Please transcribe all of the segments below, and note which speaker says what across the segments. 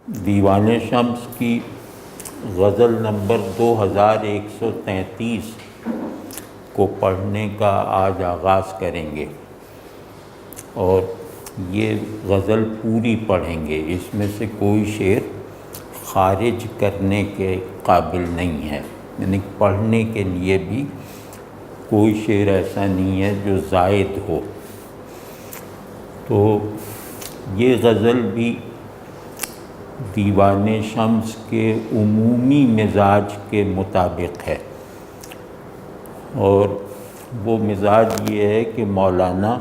Speaker 1: دیوان شمس کی غزل نمبر 2133 کو پڑھنے کا آج آغاز کریں گے اور یہ غزل پوری پڑھیں گے۔ اس میں سے کوئی شعر خارج کرنے کے قابل نہیں ہے، یعنی پڑھنے کے لیے بھی کوئی شعر ایسا نہیں ہے جو زائد ہو۔ تو یہ غزل بھی دیوان شمس کے عمومی مزاج کے مطابق ہے، اور وہ مزاج یہ ہے کہ مولانا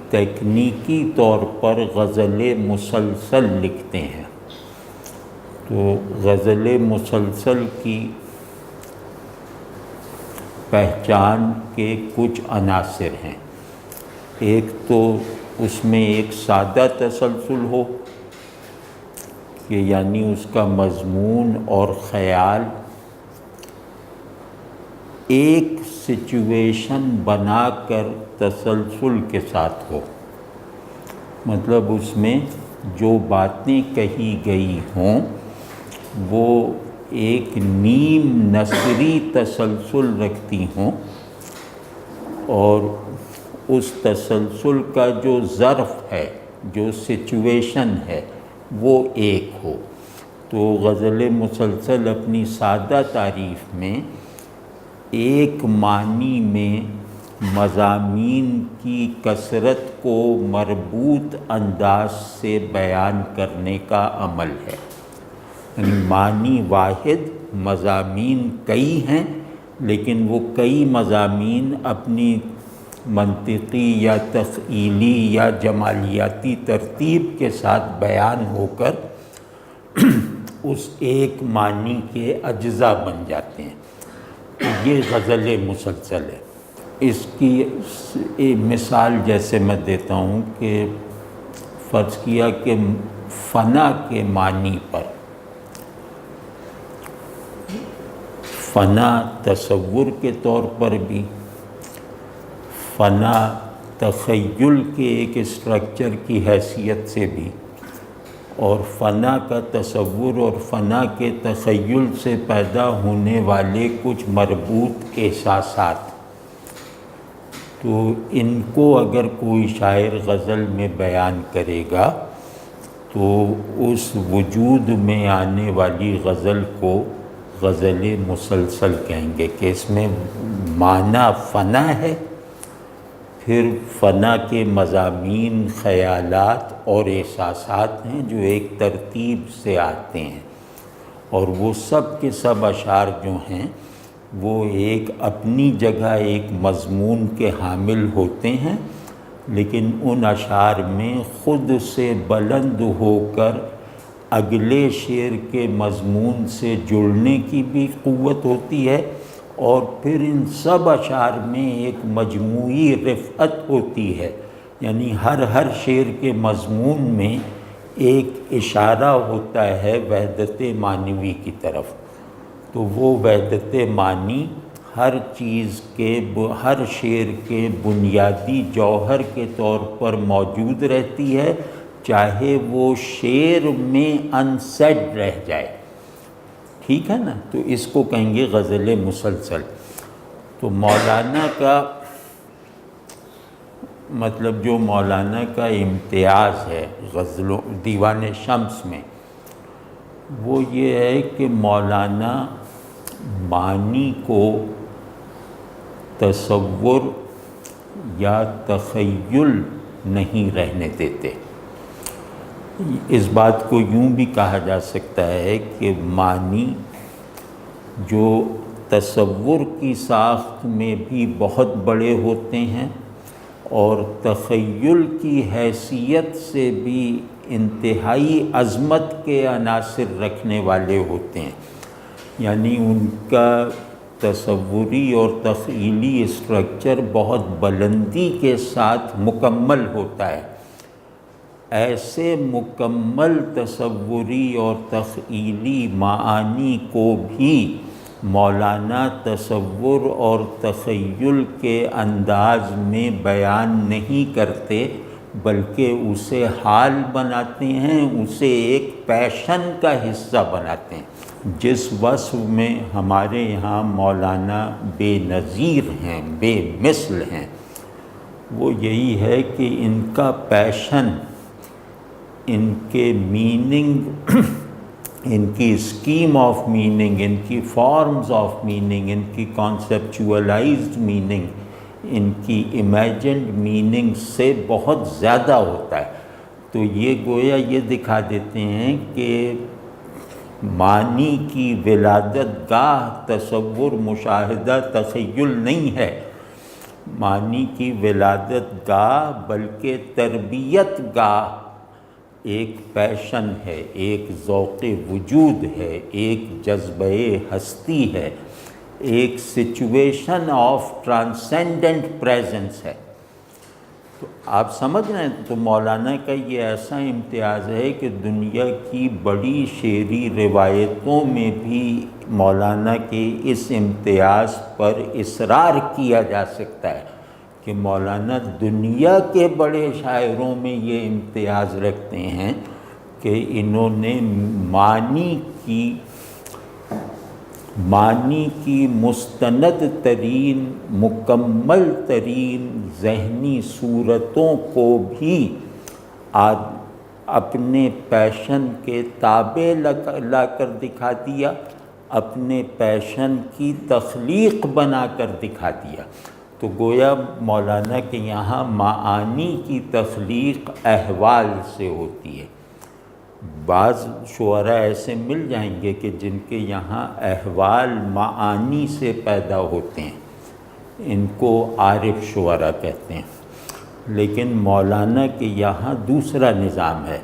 Speaker 1: تکنیکی طور پر غزل مسلسل لکھتے ہیں۔ تو غزل مسلسل کی پہچان کے کچھ عناصر ہیں۔ ایک تو اس میں ایک سادہ تسلسل ہو کہ یعنی اس کا مضمون اور خیال ایک سچویشن بنا کر تسلسل کے ساتھ ہو، مطلب اس میں جو باتیں کہی گئی ہوں وہ ایک نیم نثری تسلسل رکھتی ہوں، اور اس تسلسل کا جو ظرف ہے، جو سچویشن ہے، وہ ایک ہو۔ تو غزل مسلسل اپنی سادہ تعریف میں ایک معنی میں مضامین کی کثرت کو مربوط انداز سے بیان کرنے کا عمل ہے، یعنی معنی واحد، مضامین کئی ہیں، لیکن وہ کئی مضامین اپنی منطقی یا تخیلی یا جمالیاتی ترتیب کے ساتھ بیان ہو کر اس ایک معنی کے اجزاء بن جاتے ہیں۔ یہ غزل مسلسل ہے۔ اس کی مثال جیسے میں دیتا ہوں کہ فرض کیا کہ فنا کے معنی پر، فنا تصور کے طور پر بھی، فنا تخیل کے ایک اسٹرکچر کی حیثیت سے بھی، اور فنا کا تصور اور فنا کے تخیل سے پیدا ہونے والے کچھ مربوط احساسات، تو ان کو اگر کوئی شاعر غزل میں بیان کرے گا تو اس وجود میں آنے والی غزل کو غزل مسلسل کہیں گے کہ اس میں معنی فنا ہے، پھر فنا کے مضامین، خیالات اور احساسات ہیں جو ایک ترتیب سے آتے ہیں، اور وہ سب کے سب اشعار جو ہیں وہ ایک اپنی جگہ ایک مضمون کے حامل ہوتے ہیں، لیکن ان اشعار میں خود سے بلند ہو کر اگلے شعر کے مضمون سے جڑنے کی بھی قوت ہوتی ہے، اور پھر ان سب اشعار میں ایک مجموعی رفعت ہوتی ہے، یعنی ہر شعر کے مضمون میں ایک اشارہ ہوتا ہے وحدت معنوی کی طرف۔ تو وہ وحدت معنی ہر چیز کے، ہر شعر کے بنیادی جوہر کے طور پر موجود رہتی ہے، چاہے وہ شعر میں انسیڈ رہ جائے۔ ٹھیک ہے نا؟ تو اس کو کہیں گے غزل مسلسل۔ تو مولانا کا مطلب، جو مولانا کا امتیاز ہے دیوان شمس میں، وہ یہ ہے کہ مولانا معنی کو تصور یا تخیل نہیں رہنے دیتے۔ اس بات کو یوں بھی کہا جا سکتا ہے کہ معنی جو تصور کی ساخت میں بھی بہت بڑے ہوتے ہیں اور تخیل کی حیثیت سے بھی انتہائی عظمت کے عناصر رکھنے والے ہوتے ہیں، یعنی ان کا تصوری اور تخیلی اسٹرکچر بہت بلندی کے ساتھ مکمل ہوتا ہے۔ ایسے مکمل تصوری اور تخیلی معانی کو بھی مولانا تصور اور تخیل کے انداز میں بیان نہیں کرتے، بلکہ اسے حال بناتے ہیں، اسے ایک پیشن کا حصہ بناتے ہیں۔ جس وصف میں ہمارے یہاں مولانا بے نظیر ہیں، بے مثل ہیں، وہ یہی ہے کہ ان کا پیشن، ان کے میننگ، ان کی اسکیم آف میننگ، ان کی فارمز آف میننگ، ان کی کانسیپچولائزڈ میننگ، ان کی امیجنڈ میننگ سے بہت زیادہ ہوتا ہے۔ تو یہ گویا یہ دکھا دیتے ہیں کہ معنی کی ولادت گاہ تصور، مشاہدہ، تخیل نہیں ہے، معنی کی ولادت گاہ بلکہ تربیت گاہ ایک پیشن ہے، ایک ذوق وجود ہے، ایک جذبہ ہستی ہے، ایک سچویشن آف ٹرانسینڈنٹ پریزنس ہے۔ تو آپ سمجھ رہے ہیں، تو مولانا کا یہ ایسا امتیاز ہے کہ دنیا کی بڑی شعری روایتوں میں بھی مولانا کے اس امتیاز پر اصرار کیا جا سکتا ہے کہ مولانا دنیا کے بڑے شاعروں میں یہ امتیاز رکھتے ہیں کہ انہوں نے معنی کی مستند ترین، مکمل ترین ذہنی صورتوں کو بھی اپنے پیشن کے تابع لا کر دکھا دیا، اپنے پیشن کی تخلیق بنا کر دکھا دیا۔ تو گویا مولانا کے یہاں معانی کی تخلیق احوال سے ہوتی ہے۔ بعض شعراء ایسے مل جائیں گے کہ جن کے یہاں احوال معانی سے پیدا ہوتے ہیں، ان کو عارف شعراء کہتے ہیں۔ لیکن مولانا کے یہاں دوسرا نظام ہے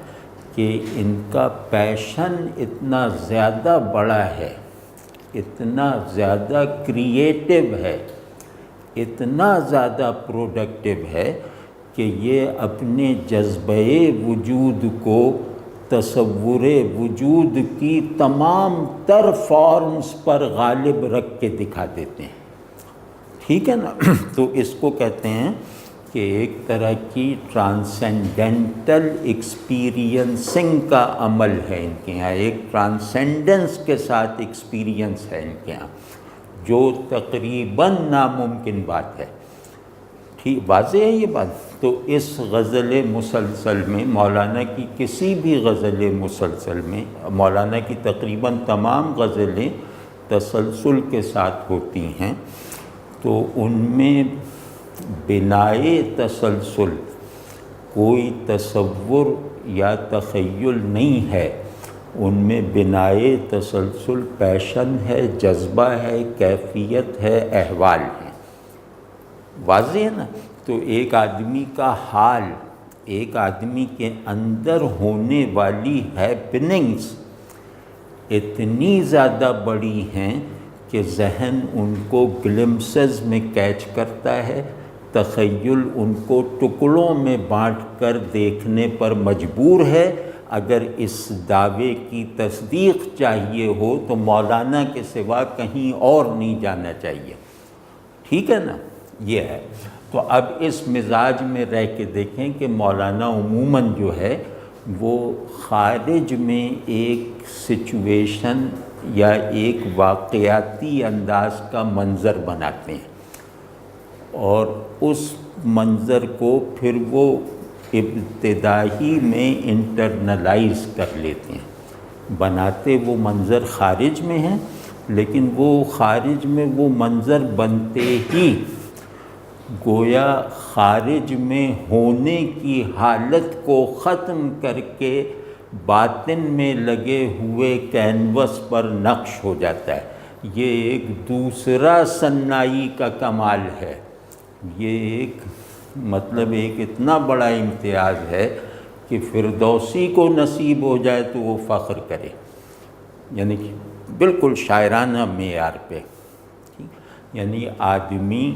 Speaker 1: کہ ان کا پیشن اتنا زیادہ بڑا ہے، اتنا زیادہ کریٹیو ہے، اتنا زیادہ پروڈکٹیو ہے کہ یہ اپنے جذبہ وجود کو تصور وجود کی تمام تر فارمز پر غالب رکھ کے دکھا دیتے ہیں۔ ٹھیک ہے نا؟ تو اس کو کہتے ہیں کہ ایک طرح کی ٹرانسینڈنٹل ایکسپیرینسنگ کا عمل ہے ان کے یہاں، ایک ٹرانسینڈنس کے ساتھ ایکسپیرینس ہے ان کے یہاں، جو تقریباً ناممکن بات ہے۔ ٹھیک واضح ہے یہ بات؟ تو اس غزل مسلسل میں، مولانا کی کسی بھی غزل مسلسل میں، مولانا کی تقریباً تمام غزلیں تسلسل کے ساتھ ہوتی ہیں، تو ان میں بنائے تسلسل کوئی تصور یا تخیل نہیں ہے، ان میں بنائے تسلسل پیشن ہے، جذبہ ہے، کیفیت ہے، احوال ہے۔ واضح ہے نا؟ تو ایک آدمی کا حال، ایک آدمی کے اندر ہونے والی ہیپننگز اتنی زیادہ بڑی ہیں کہ ذہن ان کو گلمسز میں کیچ کرتا ہے، تخیل ان کو ٹکڑوں میں بانٹ کر دیکھنے پر مجبور ہے۔ اگر اس دعوے کی تصدیق چاہیے ہو تو مولانا کے سوا کہیں اور نہیں جانا چاہیے۔ ٹھیک ہے نا؟ یہ ہے۔ تو اب اس مزاج میں رہ کے دیکھیں کہ مولانا عموماً جو ہے وہ خارج میں ایک سچویشن یا ایک واقعاتی انداز کا منظر بناتے ہیں، اور اس منظر کو پھر وہ ابتدائی میں انٹرنلائز کر لیتے ہیں۔ بناتے وہ منظر خارج میں ہیں، لیکن وہ خارج میں وہ منظر بنتے ہی گویا خارج میں ہونے کی حالت کو ختم کر کے باطن میں لگے ہوئے کینوس پر نقش ہو جاتا ہے۔ یہ ایک دوسرا صنائی کا کمال ہے، یہ ایک ایک اتنا بڑا امتیاز ہے کہ فردوسی کو نصیب ہو جائے تو وہ فخر کرے، یعنی کہ بالکل شاعرانہ معیار پہ۔ یعنی آدمی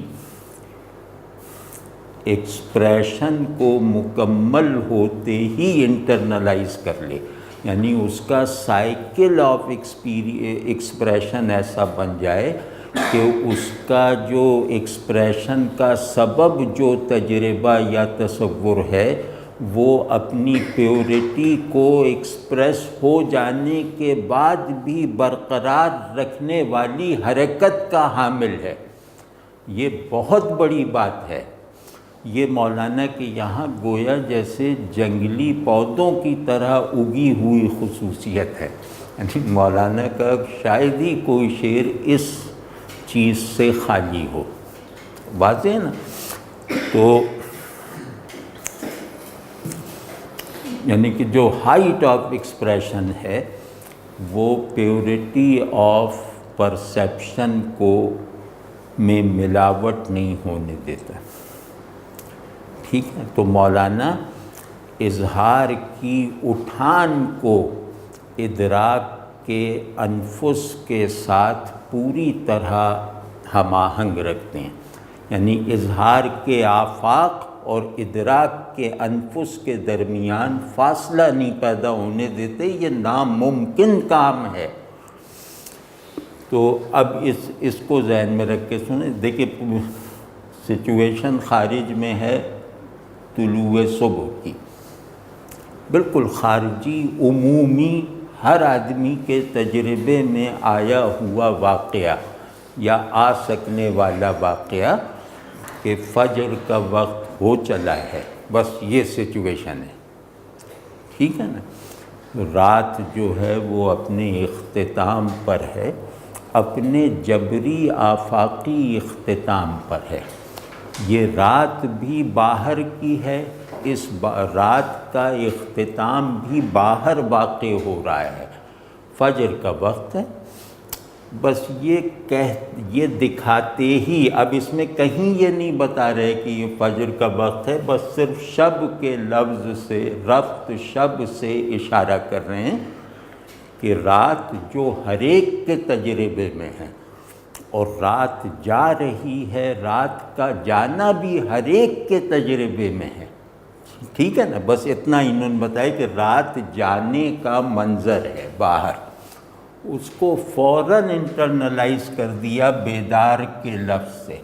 Speaker 1: ایکسپریشن کو مکمل ہوتے ہی انٹرنلائز کر لے، یعنی اس کا سائیکل آف ایکسپریشن ایسا بن جائے کہ اس کا جو ایکسپریشن کا سبب جو تجربہ یا تصور ہے وہ اپنی پیورٹی کو ایکسپریس ہو جانے کے بعد بھی برقرار رکھنے والی حرکت کا حامل ہے۔ یہ بہت بڑی بات ہے۔ یہ مولانا کے یہاں گویا جیسے جنگلی پودوں کی طرح اگی ہوئی خصوصیت ہے، یعنی مولانا کا شاید ہی کوئی شعر اس چیز سے خالی ہو، واضح ہے نا؟ تو یعنی کہ جو ہائٹ آف ایکسپریشن ہے وہ پیورٹی آف پرسیپشن کو میں ملاوٹ نہیں ہونے دیتا، ٹھیک ہے؟ تو مولانا اظہار کی اٹھان کو ادراک کے انفس کے ساتھ پوری طرح ہم آہنگ رکھتے ہیں، یعنی اظہار کے آفاق اور ادراک کے انفس کے درمیان فاصلہ نہیں پیدا ہونے دیتے، یہ ناممکن کام ہے۔ تو اب اس کو ذہن میں رکھ کے سنیں، دیکھیں سچویشن خارج میں ہے طلوع صبح کی، بالکل خارجی عمومی ہر آدمی کے تجربے میں آیا ہوا واقعہ یا آ سکنے والا واقعہ کہ فجر کا وقت ہو چلا ہے، بس یہ سچویشن ہے، ٹھیک ہے نا؟ رات جو ہے وہ اپنے اختتام پر ہے، اپنے جبری آفاقی اختتام پر ہے۔ یہ رات بھی باہر کی ہے، اس رات کا اختتام بھی باہر واقع ہو رہا ہے، فجر کا وقت ہے۔ بس یہ دکھاتے ہی، اب اس میں کہیں یہ نہیں بتا رہے کہ یہ فجر کا وقت ہے، بس صرف شب کے لفظ سے، رفت شب سے اشارہ کر رہے ہیں کہ رات جو ہر ایک کے تجربے میں ہے اور رات جا رہی ہے، رات کا جانا بھی ہر ایک کے تجربے میں ہے، ٹھیک ہے نا؟ بس اتنا انہوں نے بتایا کہ رات جانے کا منظر ہے باہر، اس کو فوراً انٹرنلائز کر دیا بیدار کے لفظ سے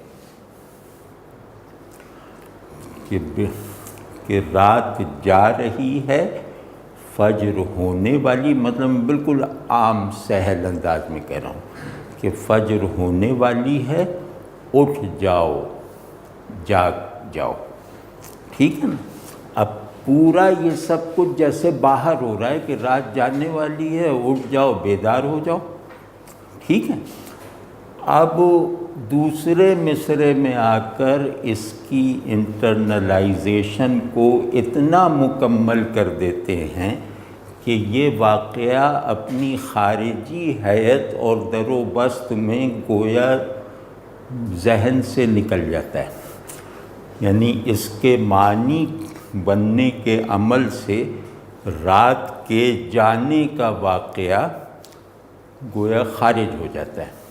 Speaker 1: کہ رات جا رہی ہے، فجر ہونے والی، مطلب بالکل عام سہل انداز میں کہہ رہا ہوں کہ فجر ہونے والی ہے، اٹھ جاؤ، جاگ جاؤ، ٹھیک ہے نا؟ اب پورا یہ سب کچھ جیسے باہر ہو رہا ہے کہ رات جانے والی ہے، اٹھ جاؤ، بیدار ہو جاؤ، ٹھیک ہے؟ اب دوسرے مصرعے میں آ کر اس کی انٹرنلائزیشن کو اتنا مکمل کر دیتے ہیں کہ یہ واقعہ اپنی خارجی حیت اور در و بست میں گویا ذہن سے نکل جاتا ہے، یعنی اس کے معنی بننے کے عمل سے رات کے جانے کا واقعہ گویا خارج ہو جاتا ہے۔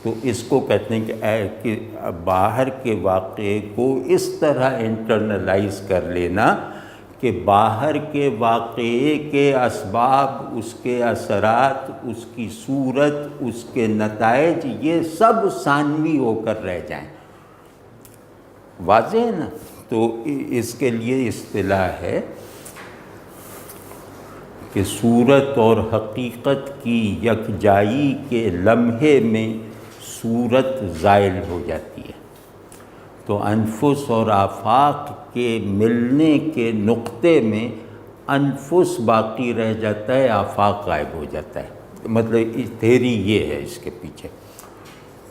Speaker 1: تو اس کو کہتے ہیں کہ باہر کے واقعے کو اس طرح انٹرنلائز کر لینا کہ باہر کے واقعے کے اسباب، اس کے اثرات، اس کی صورت، اس کے نتائج، یہ سب ثانوی ہو کر رہ جائیں، واضح ہے نا؟ تو اس کے لیے اصطلاح ہے کہ صورت اور حقیقت کی یکجائی کے لمحے میں صورت زائل ہو جاتی ہے، تو انفس اور آفاق کے ملنے کے نقطے میں انفس باقی رہ جاتا ہے، آفاق غائب ہو جاتا ہے، مطلب تھیری یہ ہے اس کے پیچھے۔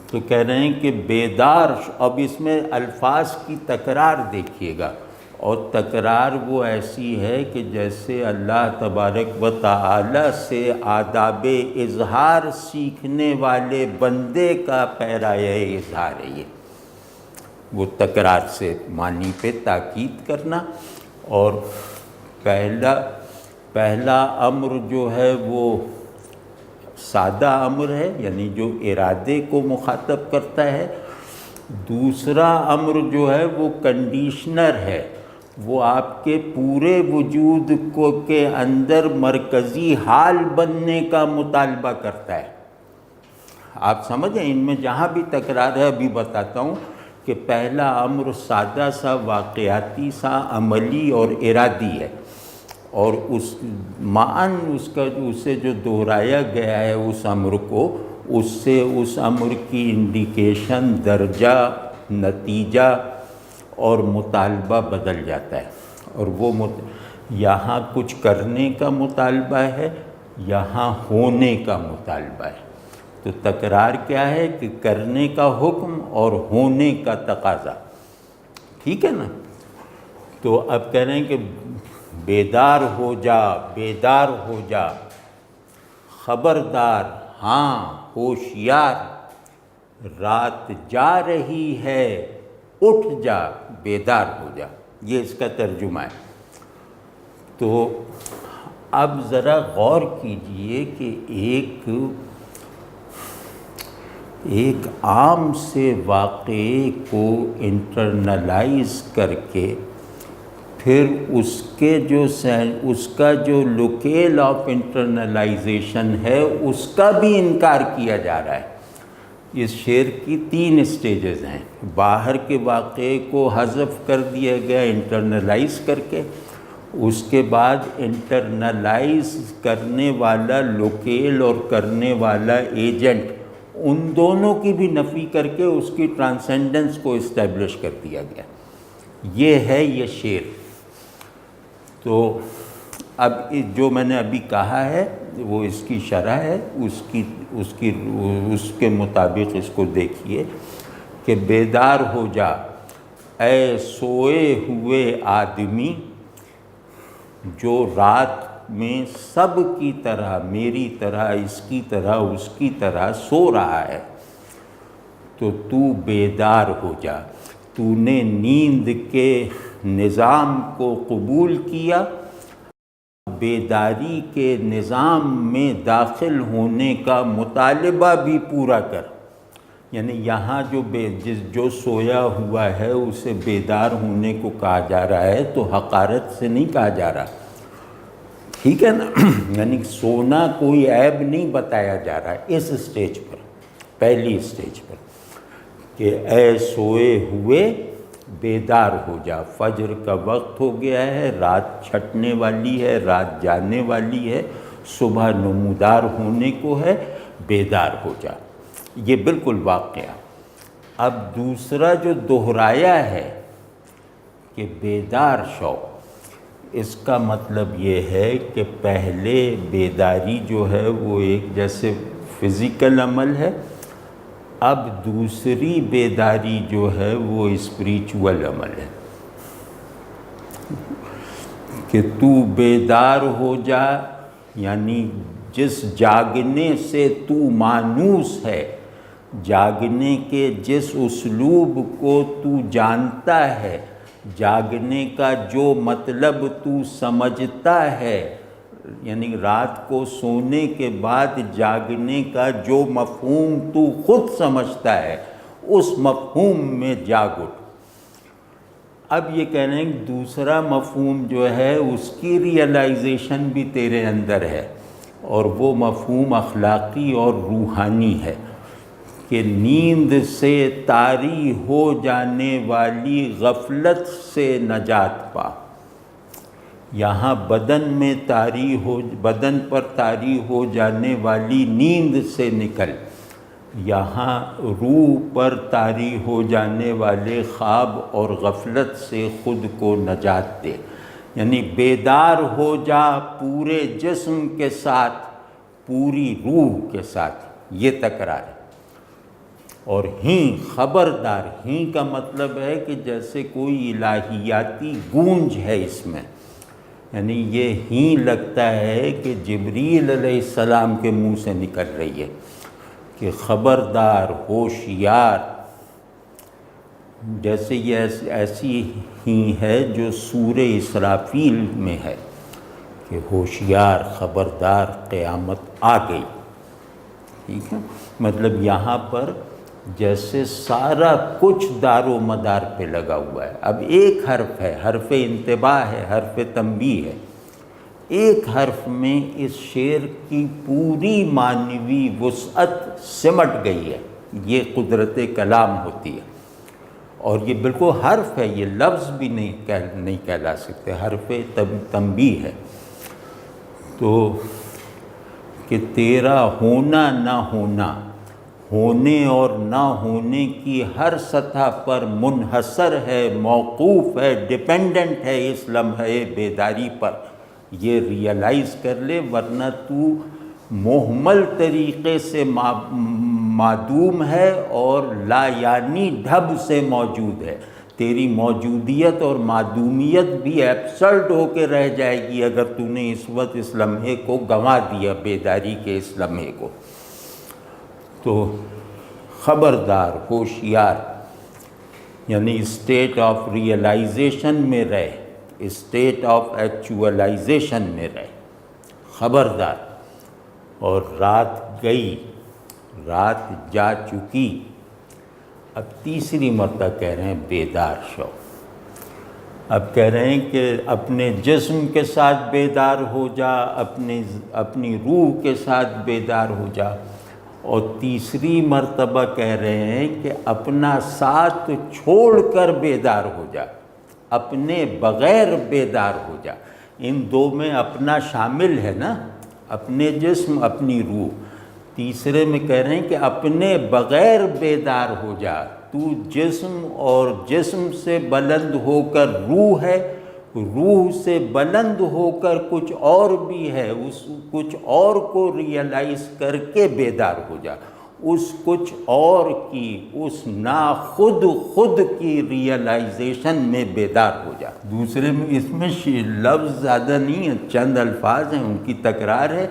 Speaker 1: تو کہہ رہے ہیں کہ بیدار، اب اس میں الفاظ کی تکرار دیکھیے گا، اور تکرار وہ ایسی ہے کہ جیسے اللہ تبارک و تعالی سے آداب اظہار سیکھنے والے بندے کا پیرایہ اظہار ہے یہ، وہ تکرار سے معنی پہ تاکید کرنا۔ اور پہلا امر جو ہے وہ سادہ امر ہے، یعنی جو ارادے کو مخاطب کرتا ہے۔ دوسرا امر جو ہے وہ کنڈیشنر ہے، وہ آپ کے پورے وجود کے اندر مرکزی حال بننے کا مطالبہ کرتا ہے۔ آپ سمجھیں، ان میں جہاں بھی تکرار ہے ابھی بتاتا ہوں کہ پہلا امر سادہ سا واقعاتی سا عملی اور ارادی ہے، اور اس معاً اس کا اسے جو دہرایا گیا ہے اس امر کو، اس سے اس امر کی انڈیکیشن، درجہ، نتیجہ اور مطالبہ بدل جاتا ہے، اور وہ یہاں کچھ کرنے کا مطالبہ ہے، یہاں ہونے کا مطالبہ ہے۔ تو تکرار کیا ہے کہ کرنے کا حکم اور ہونے کا تقاضا، ٹھیک ہے نا؟ تو اب کہہ رہے ہیں کہ بیدار ہو جا، بیدار ہو جا، خبردار، ہاں ہوشیار، رات جا رہی ہے، اٹھ جا، بیدار ہو جا، یہ اس کا ترجمہ ہے۔ تو اب ذرا غور کیجئے کہ ایک عام سے واقعے کو انٹرنلائز کر کے پھر اس کا جو لوکیل آف انٹرنلائزیشن ہے اس کا بھی انکار کیا جا رہا ہے۔ اس شعر کی 3 سٹیجز ہیں۔ باہر کے واقعے کو حذف کر دیا گیا انٹرنلائز کر کے، اس کے بعد انٹرنلائز کرنے والا لوکیل اور کرنے والا ایجنٹ، ان دونوں کی بھی نفی کر کے اس کی ٹرانسینڈنس کو اسٹیبلش کر دیا گیا۔ یہ ہے یہ شعر۔ تو اب جو میں نے ابھی کہا ہے وہ اس کی شرح ہے، اس کے مطابق اس کو دیکھیے کہ بیدار ہو جا اے سوئے ہوئے آدمی جو رات میں سب کی طرح، میری طرح، اس کی طرح، اس کی طرح سو رہا ہے، تو بیدار ہو جا۔ تو نے نیند کے نظام کو قبول کیا، بیداری کے نظام میں داخل ہونے کا مطالبہ بھی پورا کر۔ یعنی یہاں جو سویا ہوا ہے اسے بیدار ہونے کو کہا جا رہا ہے، تو حقارت سے نہیں کہا جا رہا، ٹھیک ہے نا؟ یعنی سونا کوئی عیب نہیں بتایا جا رہا ہے اس سٹیج پر، پہلی سٹیج پر، کہ اے سوئے ہوئے بیدار ہو جا، فجر کا وقت ہو گیا ہے، رات چھٹنے والی ہے، رات جانے والی ہے، صبح نمودار ہونے کو ہے، بیدار ہو جا۔ یہ بالکل واقعہ۔ اب دوسرا جو دہرایا ہے کہ بیدار شو، اس کا مطلب یہ ہے کہ پہلے بیداری جو ہے وہ ایک جیسے فزیکل عمل ہے، اب دوسری بیداری جو ہے وہ اسپریچول عمل ہے، کہ تو بیدار ہو جا، یعنی جس جاگنے سے تو مانوس ہے، جاگنے کے جس اسلوب کو تو جانتا ہے، جاگنے کا جو مطلب تو سمجھتا ہے، یعنی رات کو سونے کے بعد جاگنے کا جو مفہوم تو خود سمجھتا ہے، اس مفہوم میں جاگ اٹھ۔ اب یہ کہہ رہے ہیں کہ دوسرا مفہوم جو ہے اس کی ریئلائزیشن بھی تیرے اندر ہے، اور وہ مفہوم اخلاقی اور روحانی ہے کہ نیند سے طاری ہو جانے والی غفلت سے نجات پا۔ یہاں بدن پر طاری ہو جانے والی نیند سے نکل، یہاں روح پر طاری ہو جانے والے خواب اور غفلت سے خود کو نجات دے۔ یعنی بیدار ہو جا پورے جسم کے ساتھ، پوری روح کے ساتھ، یہ تکرار ہے۔ اور خبردار، کا مطلب ہے کہ جیسے کوئی الہیاتی گونج ہے اس میں، یعنی یہ لگتا ہے کہ جبریل علیہ السلام کے منہ سے نکل رہی ہے کہ خبردار، ہوشیار، جیسے یہ ایسی ہی ہے جو سورہ اسرافیل میں ہے کہ ہوشیار، خبردار، قیامت آ گئی، ٹھیک ہے؟ مطلب یہاں پر جیسے سارا کچھ دار و مدار پہ لگا ہوا ہے۔ اب ایک حرف ہے، حرف انتباہ ہے، حرف تنبیہ ہے، ایک حرف میں اس شعر کی پوری معنوی وسعت سمٹ گئی ہے۔ یہ قدرت کلام ہوتی ہے۔ اور یہ بالکل حرف ہے، یہ لفظ بھی نہیں کہلا سکتے، حرف تنبیہ ہے۔ تو کہ تیرا ہونا نہ ہونا، ہونے اور نہ ہونے کی ہر سطح پر منحصر ہے، موقوف ہے، ڈیپینڈنٹ ہے اس لمحے بیداری پر، یہ ریئلائز کر لے، ورنہ تو محمل طریقے سے معدوم ہے اور لا یعنی ڈھب سے موجود ہے۔ تیری موجودیت اور معدومیت بھی ایبسرڈ ہو کے رہ جائے گی اگر تو نے اس وقت اس لمحے کو گنوا دیا، بیداری کے اس لمحے کو۔ تو خبردار، ہوشیار، یعنی اسٹیٹ آف ریئلائزیشن میں رہ، اسٹیٹ آف ایکچوئلائزیشن میں رہ، خبردار۔ اور رات گئی، رات جا چکی، اب تیسری مرتبہ کہہ رہے ہیں بیدار شو۔ اب کہہ رہے ہیں کہ اپنے جسم کے ساتھ بیدار ہو جا، اپنی روح کے ساتھ بیدار ہو جا، اور تیسری مرتبہ کہہ رہے ہیں کہ اپنا ساتھ چھوڑ کر بیدار ہو جا، اپنے بغیر بیدار ہو جا۔ ان دو میں اپنا شامل ہے نا، اپنے جسم، اپنی روح۔ تیسرے میں کہہ رہے ہیں کہ اپنے بغیر بیدار ہو جا، تو جسم اور جسم سے بلند ہو کر روح ہے، روح سے بلند ہو کر کچھ اور بھی ہے، اس کچھ اور کو ریئلائز کر کے بیدار ہو جا، اس کچھ اور کی، اس ناخود خود کی ریئلائزیشن میں بیدار ہو جا۔ دوسرے میں اس میں لفظ زیادہ نہیں ہے، چند الفاظ ہیں، ان کی تکرار ہے،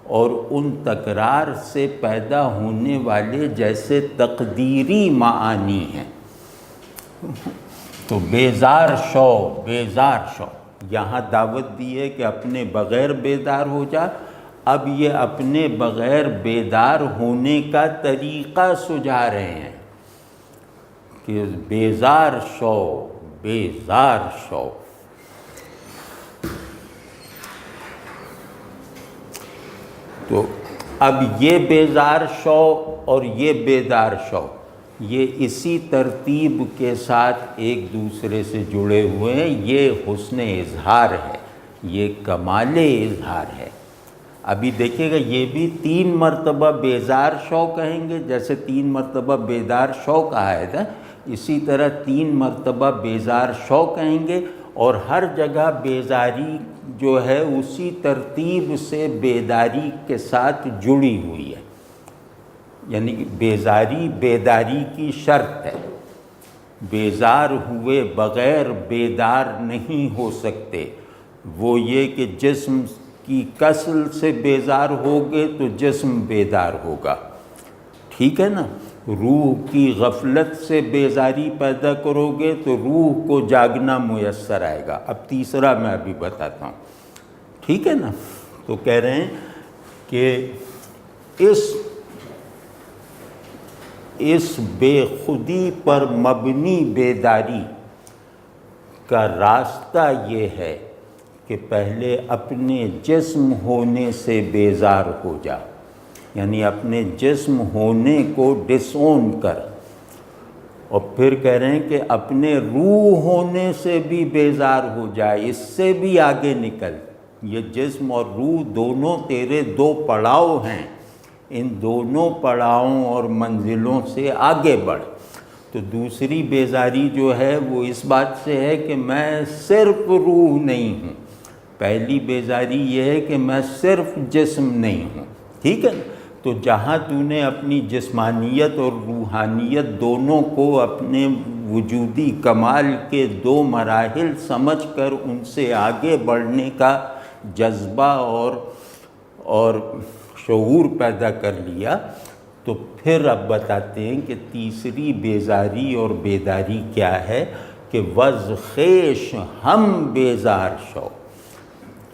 Speaker 1: اور ان تکرار سے پیدا ہونے والے جیسے تقدیری معانی ہیں۔ تو بیزار شو، بیزار شو، یہاں دعوت دی ہے کہ اپنے بغیر بیدار ہو جا۔ اب یہ اپنے بغیر بیدار ہونے کا طریقہ سجھا رہے ہیں کہ بیزار شو، بیزار شو۔ تو اب یہ بیزار شو اور یہ بیدار شو، یہ اسی ترتیب کے ساتھ ایک دوسرے سے جڑے ہوئے ہیں۔ یہ حسن اظہار ہے، یہ کمال اظہار ہے۔ ابھی دیکھیے گا، یہ بھی 3 مرتبہ بیزار شو کہیں گے، جیسے 3 مرتبہ بیدار شو کہا ہے نا، اسی طرح 3 مرتبہ بیزار شو کہیں گے، اور ہر جگہ بیزاری جو ہے اسی ترتیب سے بیداری کے ساتھ جڑی ہوئی ہے، یعنی بیزاری بیداری کی شرط ہے۔ بیزار ہوئے بغیر بیدار نہیں ہو سکتے۔ وہ یہ کہ جسم کی کسل سے بیزار ہوگے تو جسم بیدار ہوگا، ٹھیک ہے نا؟ روح کی غفلت سے بیزاری پیدا کرو گے تو روح کو جاگنا میسر آئے گا۔ اب تیسرا میں ابھی بتاتا ہوں، ٹھیک ہے نا؟ تو کہہ رہے ہیں کہ اس بے خودی پر مبنی بیداری کا راستہ یہ ہے کہ پہلے اپنے جسم ہونے سے بیزار ہو جا، یعنی اپنے جسم ہونے کو ڈس اون کر، اور پھر کہہ رہے ہیں کہ اپنے روح ہونے سے بھی بیزار ہو جائے، اس سے بھی آگے نکل۔ یہ جسم اور روح دونوں تیرے 2 پڑاؤ ہیں، ان دونوں پڑاؤں اور منزلوں سے آگے بڑھ۔ تو دوسری بیزاری جو ہے وہ اس بات سے ہے کہ میں صرف روح نہیں ہوں، پہلی بیزاری یہ ہے کہ میں صرف جسم نہیں ہوں، ٹھیک ہے؟ تو جہاں تو نے اپنی جسمانیت اور روحانیت دونوں کو اپنے وجودی کمال کے 2 مراحل سمجھ کر ان سے آگے بڑھنے کا جذبہ اور شعور پیدا کر لیا، تو پھر اب بتاتے ہیں کہ تیسری بیزاری اور بیداری کیا ہے کہ وز خیش ہم بیزار شو،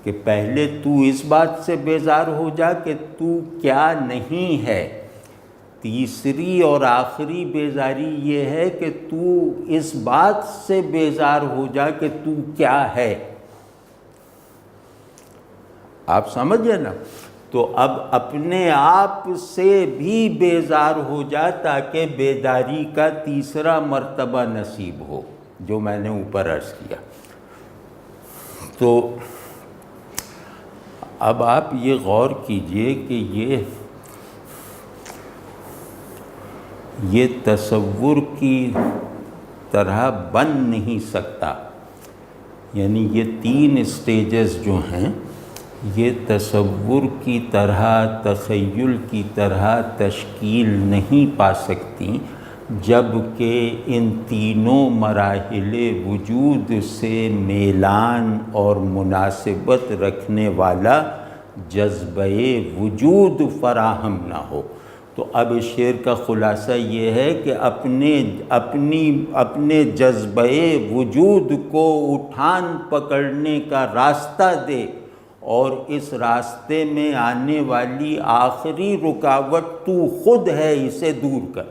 Speaker 1: کہ پہلے تو اس بات سے بیزار ہو جا کہ تو کیا نہیں ہے۔ تیسری اور آخری بیزاری یہ ہے کہ تو اس بات سے بیزار ہو جا کہ تو کیا ہے۔ آپ سمجھے نا؟ تو اب اپنے آپ سے بھی بیزار ہو جا تاکہ بیداری کا تیسرا مرتبہ نصیب ہو، جو میں نے اوپر عرض کیا۔ تو اب آپ یہ غور کیجئے کہ یہ تصور کی طرح بن نہیں سکتا، یعنی یہ 3 اسٹیجز جو ہیں یہ تصور کی طرح، تخیل کی طرح تشکیل نہیں پا سکتی جب کہ ان تینوں مراحل وجود سے میلان اور مناسبت رکھنے والا جذبہ وجود فراہم نہ ہو۔ تو اب اس شعر کا خلاصہ یہ ہے کہ اپنے جذبہ وجود کو اٹھان پکڑنے کا راستہ دے، اور اس راستے میں آنے والی آخری رکاوٹ تو خود ہے، اسے دور کر۔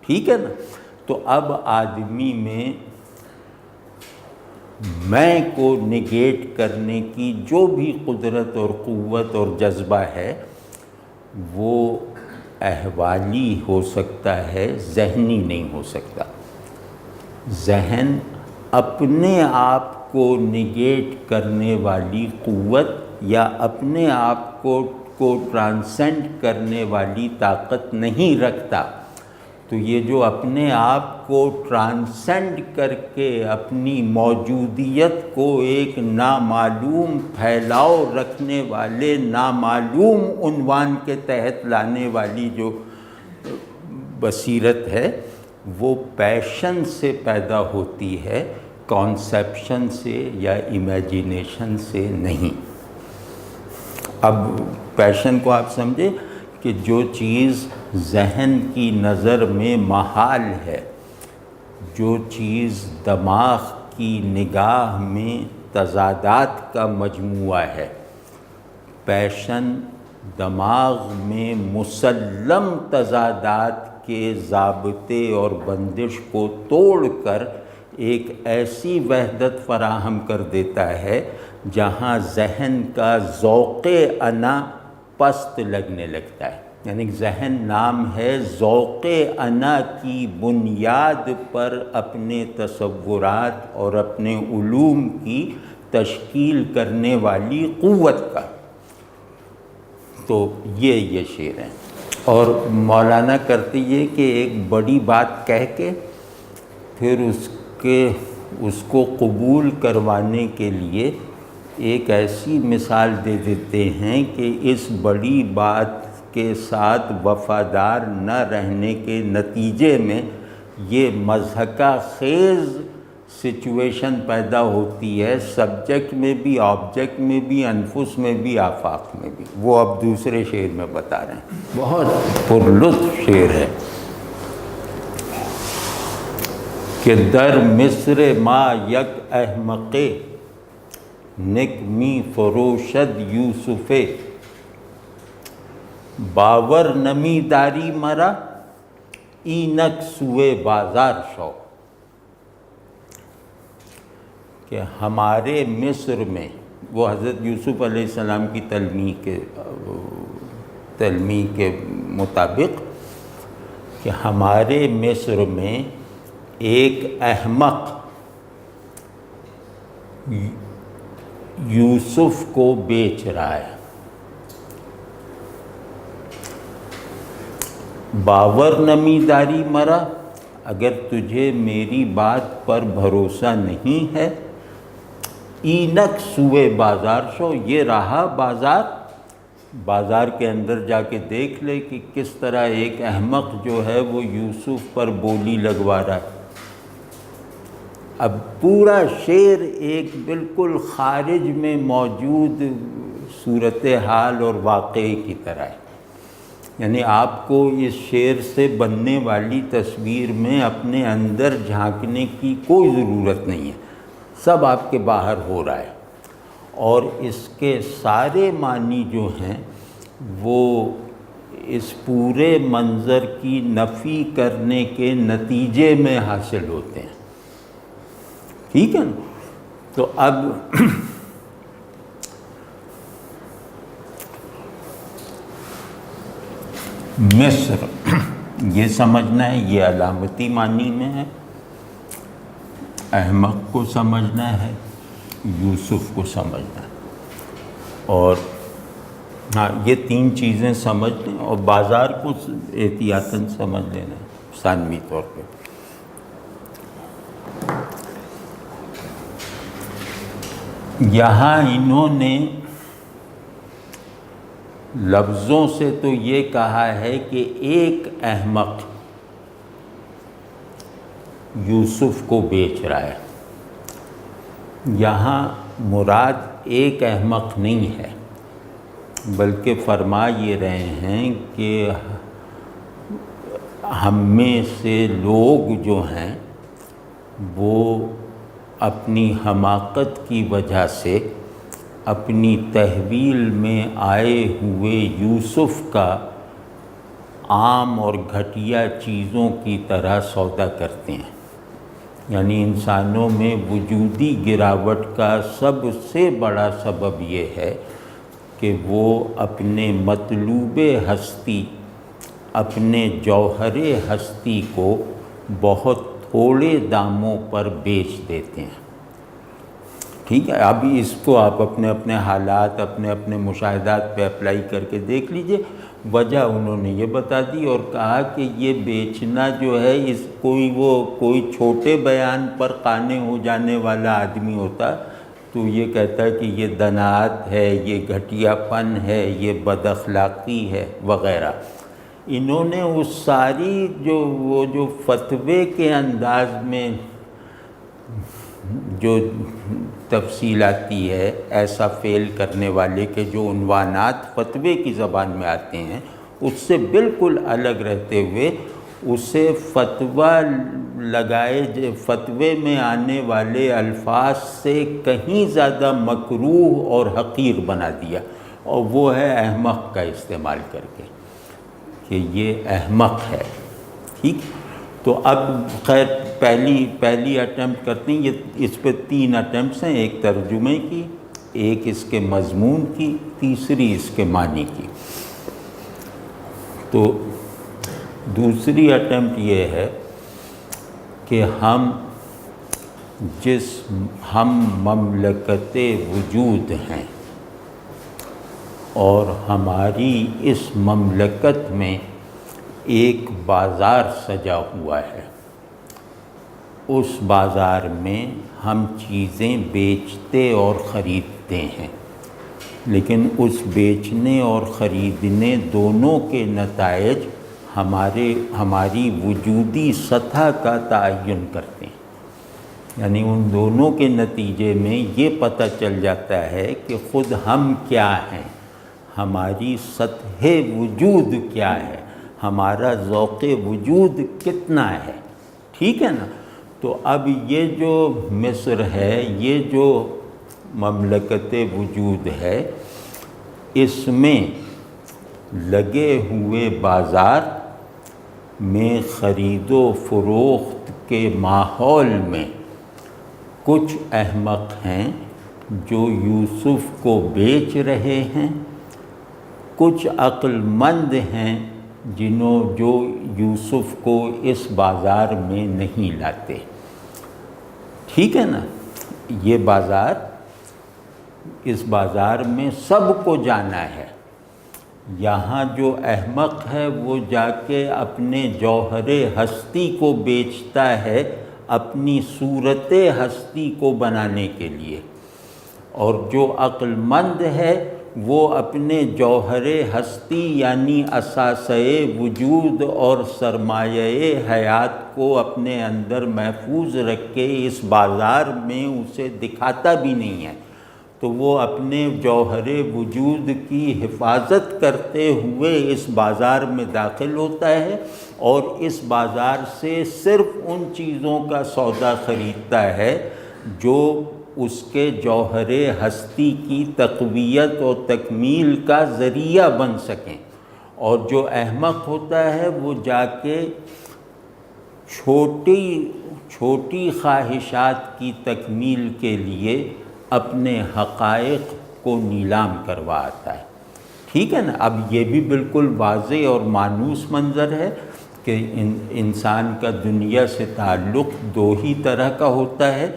Speaker 1: ٹھیک ہے نا؟ تو اب آدمی میں کو نگیٹ کرنے کی جو بھی قدرت اور قوت اور جذبہ ہے وہ احوالی ہو سکتا ہے، ذہنی نہیں ہو سکتا۔ ذہن اپنے آپ کو نگیٹ کرنے والی قوت یا اپنے آپ کو ٹرانسینڈ کرنے والی طاقت نہیں رکھتا۔ تو یہ جو اپنے آپ کو ٹرانسینڈ کر کے اپنی موجودیت کو ایک نامعلوم پھیلاؤ رکھنے والے نامعلوم عنوان کے تحت لانے والی جو بصیرت ہے وہ پیشن سے پیدا ہوتی ہے، کانسیپشن سے یا امیجینیشن سے نہیں۔ اب پیشن کو آپ سمجھے کہ جو چیز ذہن کی نظر میں محال ہے، جو چیز دماغ کی نگاہ میں تضادات کا مجموعہ ہے، پیشن دماغ میں مسلم تضادات کے ضابطے اور بندش کو توڑ کر ایک ایسی وحدت فراہم کر دیتا ہے جہاں ذہن کا ذوق انا پست لگنے لگتا ہے۔ یعنی ذہن نام ہے ذوق انا کی بنیاد پر اپنے تصورات اور اپنے علوم کی تشکیل کرنے والی قوت کا۔ تو یہ شعر ہیں، اور مولانا کرتے یہ کہ ایک بڑی بات کہہ کے پھر اس کو قبول کروانے کے لیے ایک ایسی مثال دے دیتے ہیں کہ اس بڑی بات کے ساتھ وفادار نہ رہنے کے نتیجے میں یہ مضحکہ خیز سچویشن پیدا ہوتی ہے، سبجیکٹ میں بھی، آبجیکٹ میں بھی، انفس میں بھی، آفاق میں بھی۔ وہ اب دوسرے شعر میں بتا رہے ہیں، بہت پرلطف شعر ہے کہ در مصر ما یک احمق نک می فروشد یوسف، باور نمی داری مرا اینک سوئے بازار شو۔ کہ ہمارے مصر میں، وہ حضرت یوسف علیہ السلام کی تلمیح کے مطابق، کہ ہمارے مصر میں ایک احمق یوسف کو بیچ رہا ہے۔ باور نمی داری مرا، اگر تجھے میری بات پر بھروسہ نہیں ہے، اینک سوئے بازار شو، یہ رہا بازار کے اندر جا کے دیکھ لے کہ کس طرح ایک احمق جو ہے وہ یوسف پر بولی لگوا رہا ہے۔ اب پورا شعر ایک بالکل خارج میں موجود صورتحال اور واقعے کی طرح ہے، یعنی آپ کو اس شعر سے بننے والی تصویر میں اپنے اندر جھانکنے کی کوئی ضرورت نہیں ہے، سب آپ کے باہر ہو رہا ہے، اور اس کے سارے معنی جو ہیں وہ اس پورے منظر کی نفی کرنے کے نتیجے میں حاصل ہوتے ہیں۔ ٹھیک ہے نا؟ تو اب مصر یہ سمجھنا ہے، یہ علامتی معنی میں ہے، احمق کو سمجھنا ہے، یوسف کو سمجھنا ہے، اور ہاں یہ تین چیزیں سمجھ لیں، اور بازار کو احتیاطاً سمجھ لینا ثانوی طور پہ۔ یہاں انہوں نے لفظوں سے تو یہ کہا ہے کہ ایک احمق یوسف کو بیچ رہا ہے، یہاں مراد ایک احمق نہیں ہے، بلکہ فرما یہ رہے ہیں کہ ہم میں سے لوگ جو ہیں وہ اپنی حماقت کی وجہ سے اپنی تحویل میں آئے ہوئے یوسف کا عام اور گھٹیا چیزوں کی طرح سودا کرتے ہیں۔ یعنی انسانوں میں وجودی گراوٹ کا سب سے بڑا سبب یہ ہے کہ وہ اپنے مطلوب ہستی، اپنے جوہر ہستی کو بہت تھوڑے داموں پر بیچ دیتے ہیں۔ ٹھیک ہے، اب اس کو آپ اپنے اپنے حالات، اپنے اپنے مشاہدات پہ اپلائی کر کے دیکھ لیجئے۔ وجہ انہوں نے یہ بتا دی اور کہا کہ یہ بیچنا جو ہے کوئی چھوٹے بیان پر قانع ہو جانے والا آدمی ہوتا تو یہ کہتا ہے کہ یہ دناعت ہے، یہ گھٹیا پن ہے، یہ بد اخلاقی ہے وغیرہ۔ انہوں نے اس ساری جو فتوے کے انداز میں جو تفصیلاتی ہے ایسا فعل کرنے والے کے جو عنوانات فتوے کی زبان میں آتے ہیں، اس سے بالکل الگ رہتے ہوئے اسے فتوے میں آنے والے الفاظ سے کہیں زیادہ مکروہ اور حقیر بنا دیا، اور وہ ہے احمق کا استعمال کر کے کہ یہ احمق ہے۔ ٹھیک، تو اب خیر پہلی اٹیمپٹ کرتے ہیں، یہ اس پہ 3 اٹیمپٹس ہیں، ایک ترجمے کی، ایک اس کے مضمون کی، تیسری اس کے معنی کی۔ تو دوسری اٹیمپٹ یہ ہے کہ ہم مملکت وجود ہیں اور ہماری اس مملکت میں ایک بازار سجا ہوا ہے، اس بازار میں ہم چیزیں بیچتے اور خریدتے ہیں، لیکن اس بیچنے اور خریدنے دونوں کے نتائج ہماری وجودی سطح کا تعین کرتے ہیں۔ یعنی ان دونوں کے نتیجے میں یہ پتہ چل جاتا ہے کہ خود ہم کیا ہیں، ہماری سطح وجود کیا ہے، ہمارا ذوق وجود کتنا ہے۔ ٹھیک ہے نا؟ تو اب یہ جو مصر ہے، یہ جو مملکت وجود ہے، اس میں لگے ہوئے بازار میں خرید و فروخت کے ماحول میں کچھ احمق ہیں جو یوسف کو بیچ رہے ہیں، کچھ عقل مند ہیں جو یوسف کو اس بازار میں نہیں لاتے۔ ٹھیک ہے نا؟ اس بازار میں سب کو جانا ہے۔ یہاں جو احمق ہے وہ جا کے اپنے جوہر ہستی کو بیچتا ہے اپنی صورت ہستی کو بنانے کے لیے، اور جو عقل مند ہے وہ اپنے جوہر ہستی یعنی اثاثہ وجود اور سرمایہ حیات کو اپنے اندر محفوظ رکھ کے اس بازار میں اسے دکھاتا بھی نہیں ہے، تو وہ اپنے جوہر وجود کی حفاظت کرتے ہوئے اس بازار میں داخل ہوتا ہے اور اس بازار سے صرف ان چیزوں کا سودا خریدتا ہے جو اس کے جوہر ہستی کی تقویت اور تکمیل کا ذریعہ بن سکیں، اور جو احمق ہوتا ہے وہ جا کے چھوٹی خواہشات کی تکمیل کے لیے اپنے حقائق کو نیلام کروا آتا ہے۔ ٹھیک ہے نا. اب یہ بھی بالکل واضح اور مانوس منظر ہے کہ انسان کا دنیا سے تعلق دو ہی طرح کا ہوتا ہے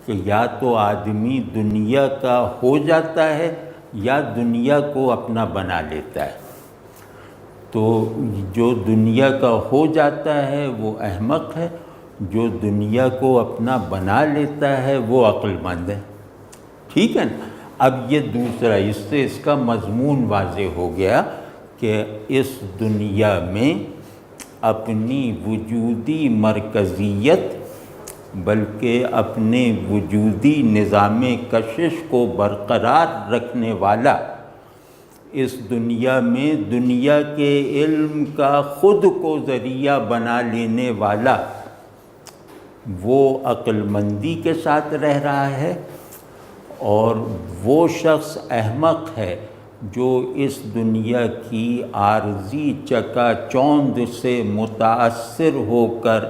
Speaker 1: کہ یا تو آدمی دنیا کا ہو جاتا ہے یا دنیا کو اپنا بنا لیتا ہے. تو جو دنیا کا ہو جاتا ہے وہ احمق ہے، جو دنیا کو اپنا بنا لیتا ہے وہ عقل مند ہے. ٹھیک ہے نا. اب یہ دوسرا، اس سے اس کا مضمون واضح ہو گیا کہ اس دنیا میں اپنی وجودی مرکزیت بلکہ اپنے وجودی نظام کشش کو برقرار رکھنے والا، اس دنیا میں دنیا کے علم کا خود کو ذریعہ بنا لینے والا وہ عقل مندی کے ساتھ رہ رہا ہے، اور وہ شخص احمق ہے جو اس دنیا کی عارضی چکا چوند سے متاثر ہو کر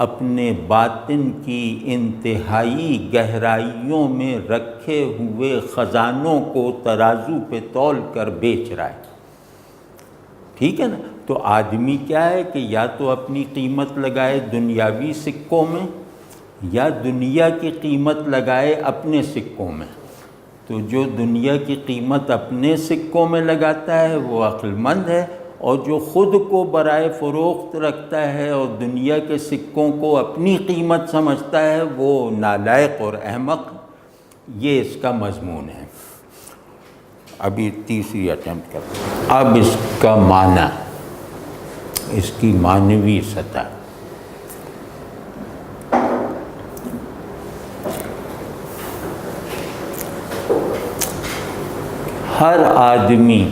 Speaker 1: اپنے باطن کی انتہائی گہرائیوں میں رکھے ہوئے خزانوں کو ترازو پہ تول کر بیچ رہا ہے. ٹھیک ہے نا. تو آدمی کیا ہے کہ یا تو اپنی قیمت لگائے دنیاوی سکوں میں یا دنیا کی قیمت لگائے اپنے سکوں میں. تو جو دنیا کی قیمت اپنے سکوں میں لگاتا ہے وہ عقل مند ہے، اور جو خود کو برائے فروخت رکھتا ہے اور دنیا کے سکوں کو اپنی قیمت سمجھتا ہے وہ نالائق اور احمق. یہ اس کا مضمون ہے. ابھی تیسری اٹیمپٹ کرتے ہیں. اب اس کا معنی، اس کی معنوی سطح. ہر آدمی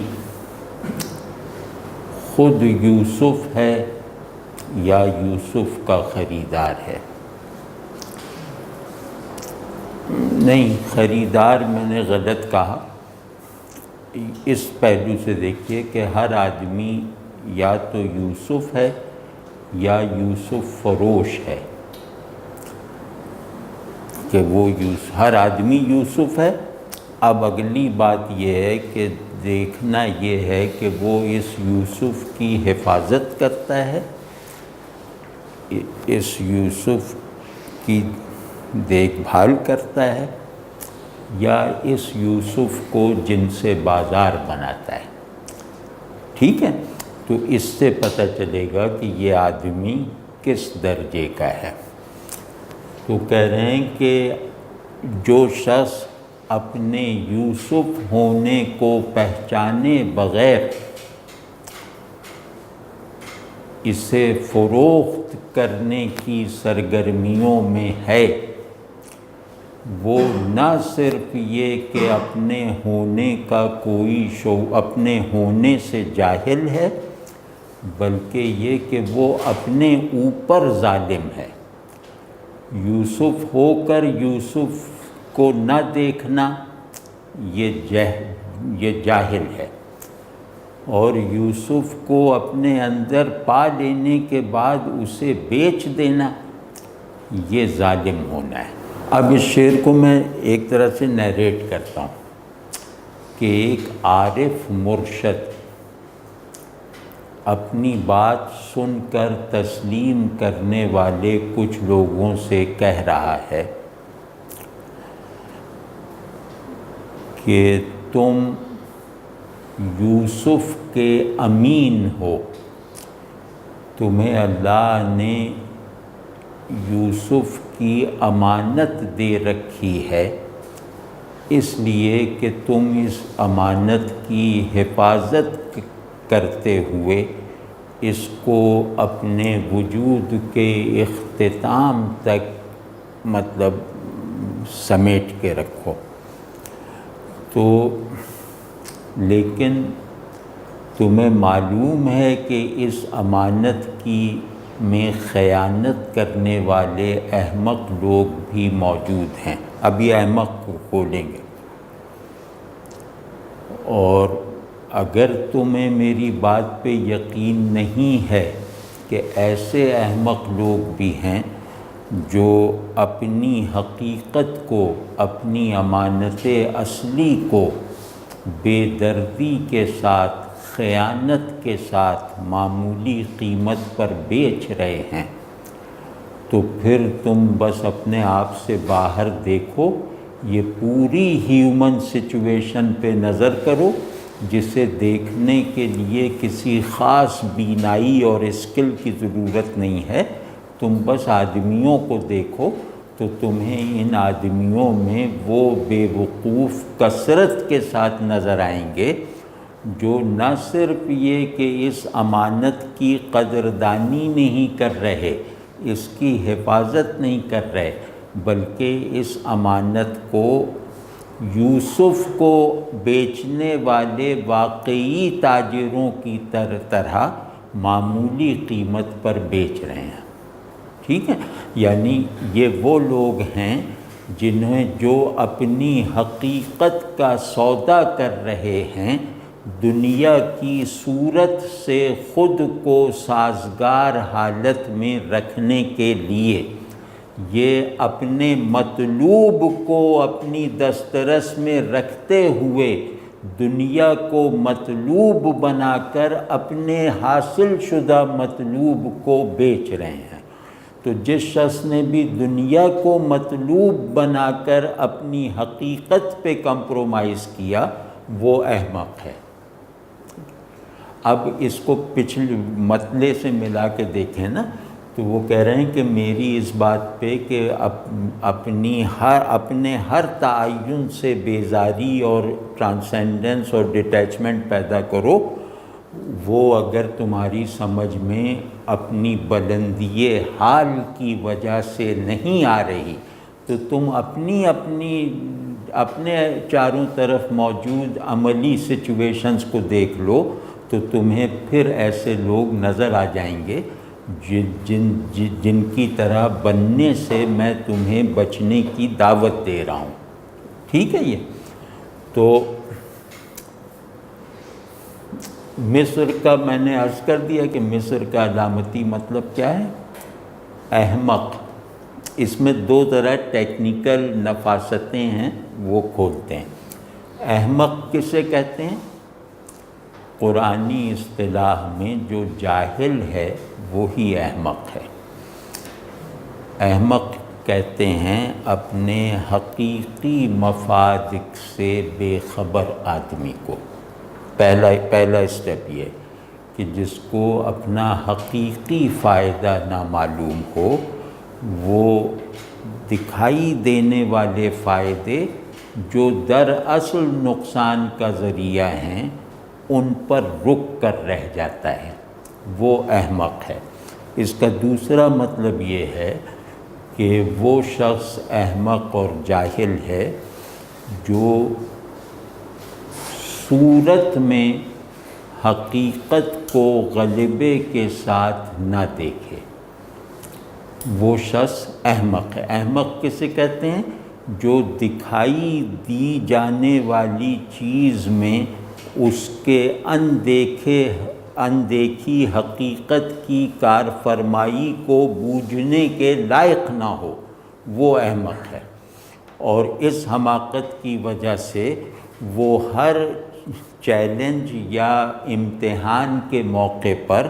Speaker 1: خود یوسف ہے یا یوسف کا خریدار ہے؟ نہیں، خریدار میں نے غلط کہا. اس پہلو سے دیکھیے کہ ہر آدمی یا تو یوسف ہے یا یوسف فروش ہے، کہ وہ ہر آدمی یوسف ہے. اب اگلی بات یہ ہے کہ دیکھنا یہ ہے کہ وہ اس یوسف کی حفاظت کرتا ہے، اس یوسف کی دیکھ بھال کرتا ہے، یا اس یوسف کو جن سے بازار بناتا ہے. ٹھیک ہے. تو اس سے پتہ چلے گا کہ یہ آدمی کس درجے کا ہے. تو کہہ رہے ہیں کہ جو شخص اپنے یوسف ہونے کو پہچانے بغیر اسے فروخت کرنے کی سرگرمیوں میں ہے، وہ نہ صرف یہ کہ اپنے ہونے کا کوئی اپنے ہونے سے جاہل ہے، بلکہ یہ کہ وہ اپنے اوپر ظالم ہے. یوسف ہو کر یوسف کو نہ دیکھنا یہ جاہل ہے، اور یوسف کو اپنے اندر پا لینے کے بعد اسے بیچ دینا یہ ظالم ہونا ہے. اب اس شعر کو میں ایک طرح سے نیریٹ کرتا ہوں کہ ایک عارف مرشد اپنی بات سن کر تسلیم کرنے والے کچھ لوگوں سے کہہ رہا ہے کہ تم یوسف کے امین ہو، تمہیں اللہ نے یوسف کی امانت دے رکھی ہے، اس لیے کہ تم اس امانت کی حفاظت کرتے ہوئے اس کو اپنے وجود کے اختتام تک سمیٹ کے رکھو. تو لیکن تمہیں معلوم ہے کہ اس امانت کی میں خیانت کرنے والے احمق لوگ بھی موجود ہیں. اب یہ احمق کو کھولیں گے. اور اگر تمہیں میری بات پہ یقین نہیں ہے کہ ایسے احمق لوگ بھی ہیں جو اپنی حقیقت کو، اپنی امانت اصلی کو بے دردی کے ساتھ، خیانت کے ساتھ معمولی قیمت پر بیچ رہے ہیں، تو پھر تم بس اپنے آپ سے باہر دیکھو، یہ پوری ہیومن سچویشن پہ نظر کرو، جسے دیکھنے کے لیے کسی خاص بینائی اور اسکل کی ضرورت نہیں ہے۔ تم بس آدمیوں کو دیکھو تو تمہیں ان آدمیوں میں وہ بے وقوف کثرت کے ساتھ نظر آئیں گے جو نہ صرف یہ کہ اس امانت کی قدردانی نہیں کر رہے، اس کی حفاظت نہیں کر رہے، بلکہ اس امانت کو یوسف کو بیچنے والے واقعی تاجروں کی طرح معمولی قیمت پر بیچ رہے ہیں۔ ٹھیک ہے، یعنی یہ وہ لوگ ہیں جنہیں جو اپنی حقیقت کا سودا کر رہے ہیں، دنیا کی صورت سے خود کو سازگار حالت میں رکھنے کے لیے، یہ اپنے مطلوب کو اپنی دسترس میں رکھتے ہوئے دنیا کو مطلوب بنا کر اپنے حاصل شدہ مطلوب کو بیچ رہے ہیں۔ تو جس شخص نے بھی دنیا کو مطلوب بنا کر اپنی حقیقت پہ کمپرومائز کیا، وہ احمق ہے۔ اب اس کو پچھلے مطلع سے ملا کے دیکھیں نا، تو وہ کہہ رہے ہیں کہ میری اس بات پہ کہ اپنے ہر تعین سے بیزاری اور ٹرانسینڈنس اور ڈیٹیچمنٹ پیدا کرو، وہ اگر تمہاری سمجھ میں اپنی بلندی حال کی وجہ سے نہیں آ رہی، تو تم اپنے چاروں طرف موجود عملی سچویشنز کو دیکھ لو، تو تمہیں پھر ایسے لوگ نظر آ جائیں گے جن کی طرح بننے سے میں تمہیں بچنے کی دعوت دے رہا ہوں۔ ٹھیک ہے، یہ تو مصر کا میں نے عرض کر دیا کہ مصر کا علامتی مطلب کیا ہے؟ احمق۔ اس میں دو طرح ٹیکنیکل نفاستیں ہیں، وہ کھولتے ہیں۔ احمق کسے کہتے ہیں؟ قرآنی اصطلاح میں جو جاہل ہے وہی احمق ہے۔ احمق کہتے ہیں اپنے حقیقی مفاد سے بے خبر آدمی کو۔ پہلا اسٹیپ یہ کہ جس کو اپنا حقیقی فائدہ نہ معلوم ہو، وہ دکھائی دینے والے فائدے جو دراصل نقصان کا ذریعہ ہیں ان پر رک کر رہ جاتا ہے، وہ احمق ہے۔ اس کا دوسرا مطلب یہ ہے کہ وہ شخص احمق اور جاہل ہے جو صورت میں حقیقت کو غلبے کے ساتھ نہ دیکھے، وہ شخص احمق ہے۔ احمق کسے کہتے ہیں؟ جو دکھائی دی جانے والی چیز میں اس کے اندیکھی حقیقت کی کارفرمائی کو بوجھنے کے لائق نہ ہو، وہ احمق ہے۔ اور اس حماقت کی وجہ سے وہ ہر چیلنج یا امتحان کے موقع پر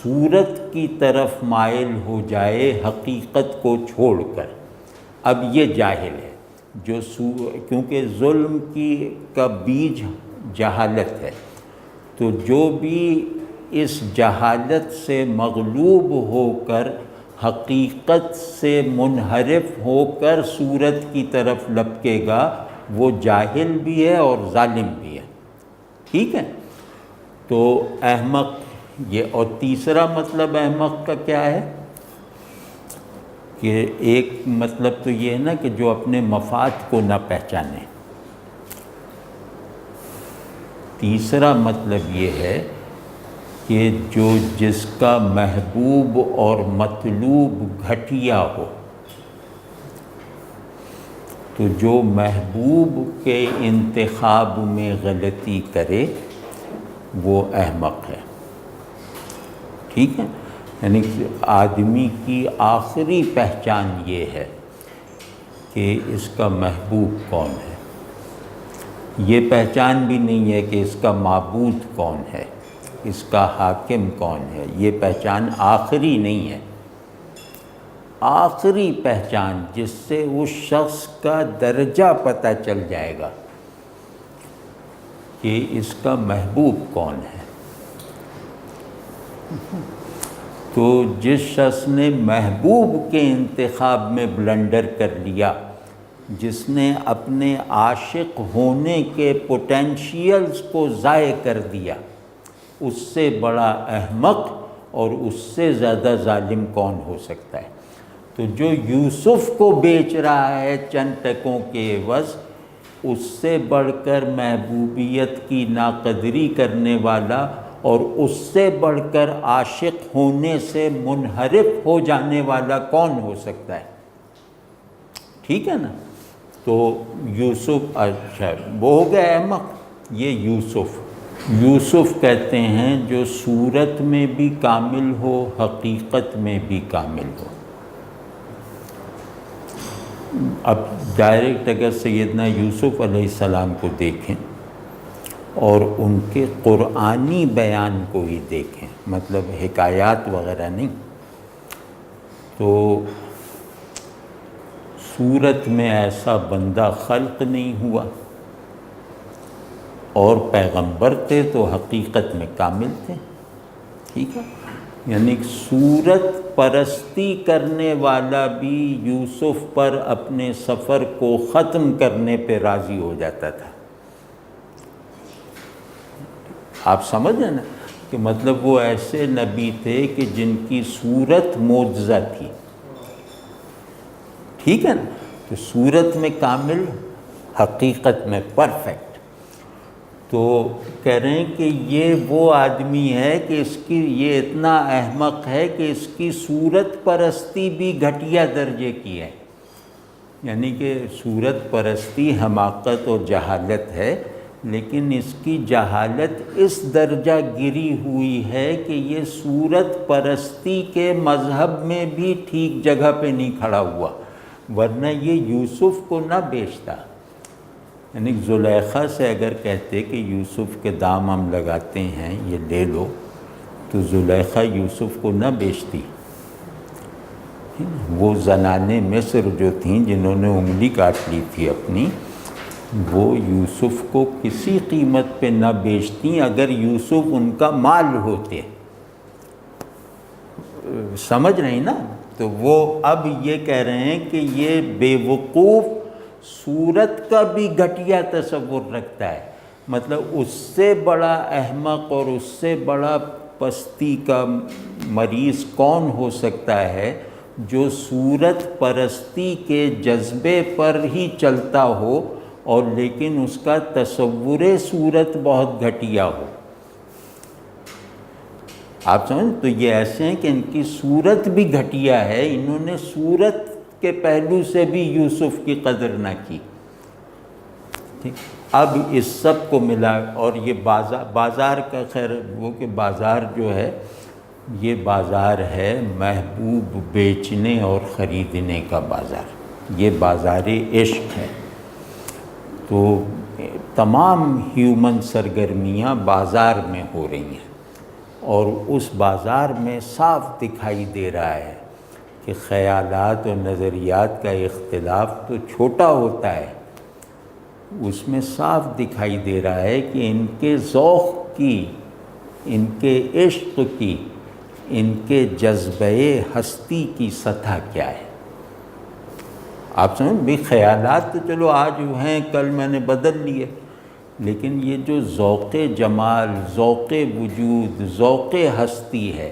Speaker 1: صورت کی طرف مائل ہو جائے حقیقت کو چھوڑ کر۔ اب یہ جاہل ہے، کیونکہ ظلم کا بیج جہالت ہے، تو جو بھی اس جہالت سے مغلوب ہو کر حقیقت سے منحرف ہو کر صورت کی طرف لپکے گا، وہ جاہل بھی ہے اور ظالم بھی ہے۔ ٹھیک ہے، تو احمق یہ۔ اور تیسرا مطلب احمق کا کیا ہے؟ کہ ایک مطلب تو یہ ہے نا کہ جو اپنے مفاد کو نہ پہچانے۔ تیسرا مطلب یہ ہے کہ جس کا محبوب اور مطلوب گھٹیا ہو، تو جو محبوب کے انتخاب میں غلطی کرے وہ احمق ہے۔ ٹھیک ہے، یعنی آدمی کی آخری پہچان یہ ہے کہ اس کا محبوب کون ہے۔ یہ پہچان بھی نہیں ہے کہ اس کا معبود کون ہے، اس کا حاکم کون ہے. یہ پہچان آخری نہیں ہے. آخری پہچان جس سے اس شخص کا درجہ پتہ چل جائے گا کہ اس کا محبوب کون ہے. تو جس شخص نے محبوب کے انتخاب میں بلنڈر کر لیا، جس نے اپنے عاشق ہونے کے پوٹینشیلز کو ضائع کر دیا، اس سے بڑا احمق اور اس سے زیادہ ظالم کون ہو سکتا ہے. تو جو یوسف کو بیچ رہا ہے چند ٹکوں کے عوض، اس سے بڑھ کر محبوبیت کی ناقدری کرنے والا اور اس سے بڑھ کر عاشق ہونے سے منحرف ہو جانے والا کون ہو سکتا ہے. ٹھیک ہے نا. تو یوسف، اچھا وہ ہو گیا احمق. یہ یوسف کہتے ہیں جو صورت میں بھی کامل ہو، حقیقت میں بھی کامل ہو. اب ڈائریکٹ اگر سیدنا یوسف علیہ السلام کو دیکھیں اور ان کے قرآنی بیان کو ہی دیکھیں، مطلب حکایات وغیرہ نہیں، تو صورت میں ایسا بندہ خلق نہیں ہوا، اور پیغمبر تھے تو حقیقت میں کامل تھے. ٹھیک ہے. یعنی صورت پرستی کرنے والا بھی یوسف پر اپنے سفر کو ختم کرنے پہ راضی ہو جاتا تھا. آپ سمجھ رہے نا کہ مطلب وہ ایسے نبی تھے کہ جن کی صورت معجزہ تھی. ٹھیک ہے نا. تو صورت میں کامل، حقیقت میں پرفیکٹ. تو کہہ رہے ہیں کہ یہ وہ آدمی ہے کہ اس کی یہ اتنا احمق ہے کہ اس کی صورت پرستی بھی گھٹیا درجے کی ہے. یعنی کہ صورت پرستی حماقت اور جہالت ہے، لیکن اس کی جہالت اس درجہ گری ہوئی ہے کہ یہ صورت پرستی کے مذہب میں بھی ٹھیک جگہ پہ نہیں کھڑا ہوا، ورنہ یہ یوسف کو نہ بیچتا. یعنی زلیخا سے اگر کہتے کہ یوسف کے دام ہم لگاتے ہیں، یہ لے لو، تو زلیخا یوسف کو نہ بیچتی. وہ زنانِ مصر جو تھیں جنہوں نے انگلی کاٹ لی تھی اپنی، وہ یوسف کو کسی قیمت پہ نہ بیچتی اگر یوسف ان کا مال ہوتے. سمجھ رہی نا. تو وہ اب یہ کہہ رہے ہیں کہ یہ بے وقوف صورت کا بھی گھٹیا تصور رکھتا ہے. مطلب اس سے بڑا احمق اور اس سے بڑا پستی کا مریض کون ہو سکتا ہے جو صورت پرستی کے جذبے پر ہی چلتا ہو اور لیکن اس کا تصور صورت بہت گھٹیا ہو. آپ سمجھ. تو یہ ایسے ہیں کہ ان کی صورت بھی گھٹیا ہے، انہوں نے صورت کے پہلو سے بھی یوسف کی قدر نہ کی. ٹھیک. اب اس سب کو ملا، اور یہ بازار کا خیر وہ کہ بازار جو ہے یہ بازار ہے محبوب بیچنے اور خریدنے کا بازار. یہ بازار عشق ہے. تو تمام ہیومن سرگرمیاں بازار میں ہو رہی ہیں، اور اس بازار میں صاف دکھائی دے رہا ہے کہ خیالات اور نظریات کا اختلاف تو چھوٹا ہوتا ہے، اس میں صاف دکھائی دے رہا ہے کہ ان کے ذوق کی، ان کے عشق کی، ان کے جذبہ ہستی کی سطح کیا ہے. آپ سمجھ بھی. خیالات تو چلو آج ہیں کل میں نے بدل لیے، لیکن یہ جو ذوق جمال، ذوق وجود، ذوق ہستی ہے،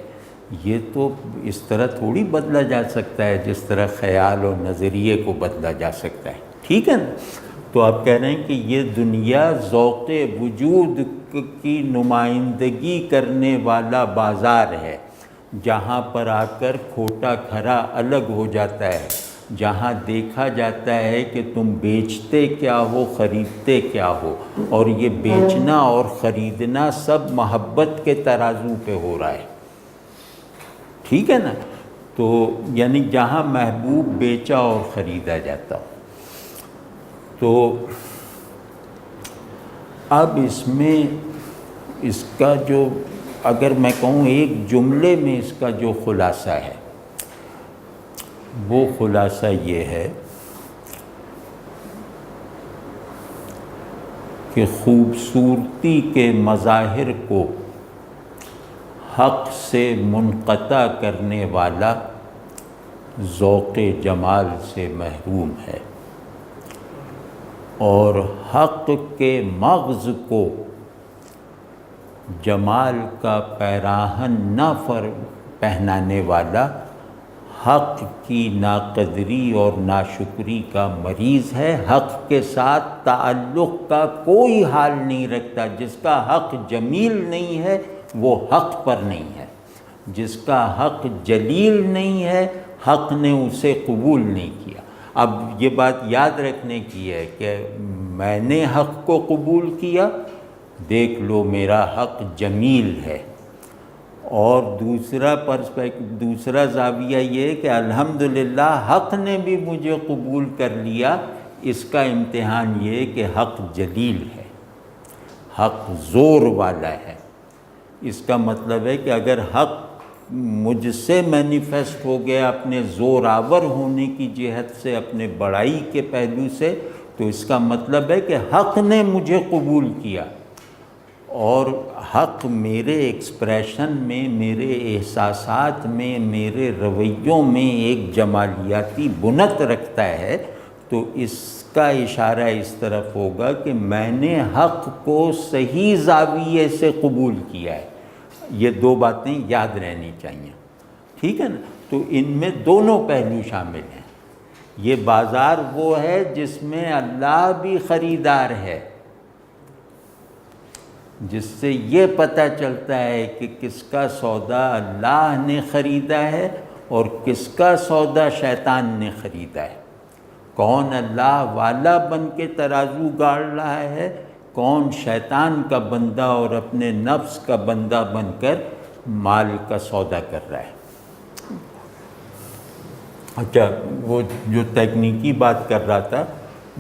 Speaker 1: یہ تو اس طرح تھوڑی بدلا جا سکتا ہے جس طرح خیال اور نظریے کو بدلا جا سکتا ہے. ٹھیک ہے نا. تو آپ کہہ رہے ہیں کہ یہ دنیا ذوق وجود کی نمائندگی کرنے والا بازار ہے، جہاں پر آ کر کھوٹا کھرا الگ ہو جاتا ہے، جہاں دیکھا جاتا ہے کہ تم بیچتے کیا ہو، خریدتے کیا ہو، اور یہ بیچنا اور خریدنا سب محبت کے ترازو پہ ہو رہا ہے. ٹھیک ہے نا. تو یعنی جہاں محبوب بیچا اور خریدا جاتا ہو. تو اب اس میں اس کا جو اگر میں کہوں ایک جملے میں اس کا جو خلاصہ ہے وہ خلاصہ یہ ہے کہ خوبصورتی کے مظاہر کو حق سے منقطع کرنے والا ذوق جمال سے محروم ہے، اور حق کے مغز کو جمال کا پیراہن نہ پہنانے والا حق کی ناقدری اور ناشکری کا مریض ہے، حق کے ساتھ تعلق کا کوئی حال نہیں رکھتا۔ جس کا حق جمیل نہیں ہے وہ حق پر نہیں ہے، جس کا حق جلیل نہیں ہے حق نے اسے قبول نہیں کیا۔ اب یہ بات یاد رکھنے کی ہے کہ میں نے حق کو قبول کیا، دیکھ لو میرا حق جمیل ہے، اور دوسرا زاویہ یہ کہ الحمدللہ حق نے بھی مجھے قبول کر لیا، اس کا امتحان یہ کہ حق جلیل ہے، حق زور والا ہے۔ اس کا مطلب ہے کہ اگر حق مجھ سے مینیفیسٹ ہو گیا اپنے زور آور ہونے کی جہت سے، اپنے بڑائی کے پہلو سے، تو اس کا مطلب ہے کہ حق نے مجھے قبول کیا، اور حق میرے ایکسپریشن میں، میرے احساسات میں، میرے رویوں میں ایک جمالیاتی بنت رکھتا ہے، تو اس کا اشارہ اس طرف ہوگا کہ میں نے حق کو صحیح زاویے سے قبول کیا ہے۔ یہ دو باتیں یاد رہنی چاہیے، ٹھیک ہے نا؟ تو ان میں دونوں پہلو شامل ہیں۔ یہ بازار وہ ہے جس میں اللہ بھی خریدار ہے، جس سے یہ پتہ چلتا ہے کہ کس کا سودا اللہ نے خریدا ہے اور کس کا سودا شیطان نے خریدا ہے، کون اللہ والا بن کے ترازو گاڑ رہا ہے، کون شیطان کا بندہ اور اپنے نفس کا بندہ بن کر مال کا سودا کر رہا ہے۔ اچھا، وہ جو تکنیکی بات کر رہا تھا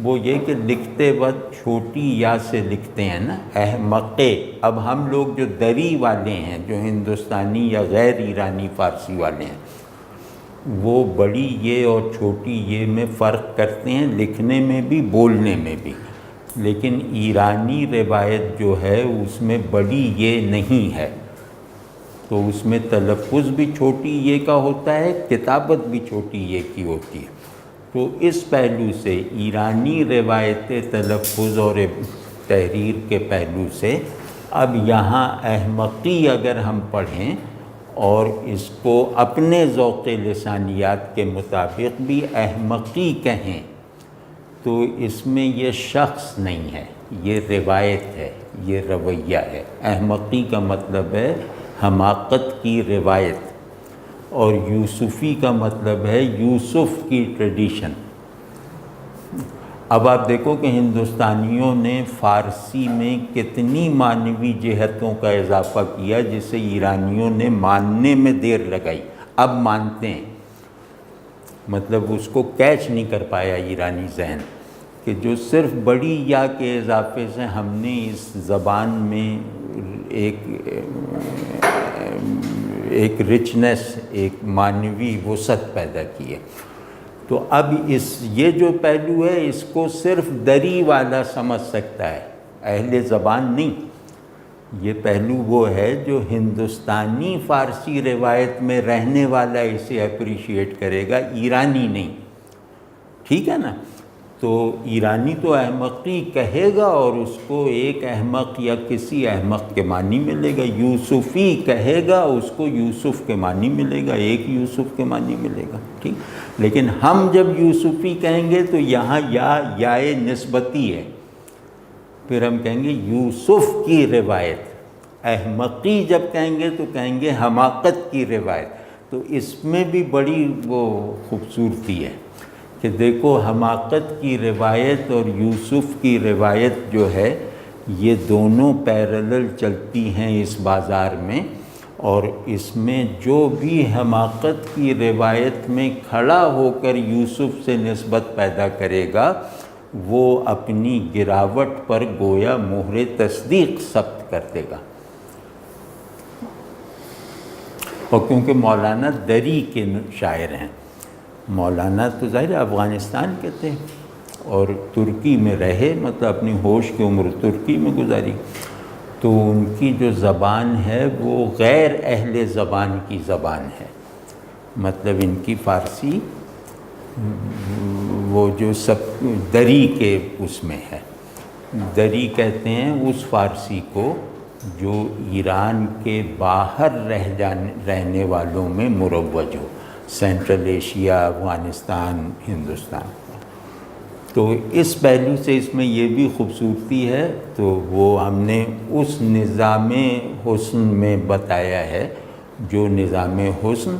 Speaker 1: وہ یہ کہ لکھتے وقت چھوٹی یا سے لکھتے ہیں نا، احمقے۔ اب ہم لوگ جو دری والے ہیں، جو ہندوستانی یا غیر ایرانی فارسی والے ہیں، وہ بڑی یہ اور چھوٹی یہ میں فرق کرتے ہیں، لکھنے میں بھی بولنے میں بھی، لیکن ایرانی روایت جو ہے اس میں بڑی یہ نہیں ہے، تو اس میں تلفظ بھی چھوٹی یہ کا ہوتا ہے، کتابت بھی چھوٹی یہ کی ہوتی ہے۔ تو اس پہلو سے ایرانی روایت تلفظ اور تحریر کے پہلو سے اب یہاں احمقی اگر ہم پڑھیں اور اس کو اپنے ذوق لسانیات کے مطابق بھی احمقی کہیں، تو اس میں یہ شخص نہیں ہے، یہ روایت ہے، یہ رویہ ہے۔ احمقی کا مطلب ہے حماقت کی روایت، اور یوسفی کا مطلب ہے یوسف کی ٹریڈیشن۔ اب آپ دیکھو کہ ہندوستانیوں نے فارسی میں کتنی معنوی جہتوں کا اضافہ کیا جسے ایرانیوں نے ماننے میں دیر لگائی، اب مانتے ہیں، مطلب اس کو کیچ نہیں کر پایا ایرانی ذہن، کہ جو صرف بڑی یا کے اضافے سے ہم نے اس زبان میں ایک رچنس، ایک معنوی وسعت پیدا کی ہے۔ تو اب یہ جو پہلو ہے اس کو صرف دری والا سمجھ سکتا ہے، اہل زبان نہیں۔ یہ پہلو وہ ہے جو ہندوستانی فارسی روایت میں رہنے والا اسے اپریشیٹ کرے گا، ایرانی نہیں، ٹھیک ہے نا؟ تو ایرانی تو احمقی کہے گا اور اس کو ایک احمق یا کسی احمق کے معنی ملے گا، یوسفی کہے گا اس کو یوسف کے معنی ملے گا، ایک یوسف کے معنی ملے گا، ٹھیک۔ لیکن ہم جب یوسفی کہیں گے تو یہاں یا نسبتی ہے، پھر ہم کہیں گے یوسف کی روایت۔ احمقی جب کہیں گے تو کہیں گے حماقت کی روایت۔ تو اس میں بھی بڑی وہ خوبصورتی ہے کہ دیکھو حماقت کی روایت اور یوسف کی روایت جو ہے یہ دونوں پیرلل چلتی ہیں اس بازار میں، اور اس میں جو بھی حماقت کی روایت میں کھڑا ہو کر یوسف سے نسبت پیدا کرے گا وہ اپنی گراوٹ پر گویا مہر تصدیق ثبت کر دے گا۔ اور کیونکہ مولانا دری کے شاعر ہیں، مولانا تو ظاہر افغانستان کے تھے اور ترکی میں رہے، مطلب اپنی ہوش کی عمر ترکی میں گزاری، تو ان کی جو زبان ہے وہ غیر اہل زبان کی زبان ہے، مطلب ان کی فارسی وہ جو سب دری کے اس میں ہے، دری کہتے ہیں اس فارسی کو جو ایران کے باہر رہنے والوں میں مروج ہو، سینٹرل ایشیا، افغانستان، ہندوستان۔ تو اس پہلو سے اس میں یہ بھی خوبصورتی ہے، تو وہ ہم نے اس نظام حسن میں بتایا ہے جو نظام حسن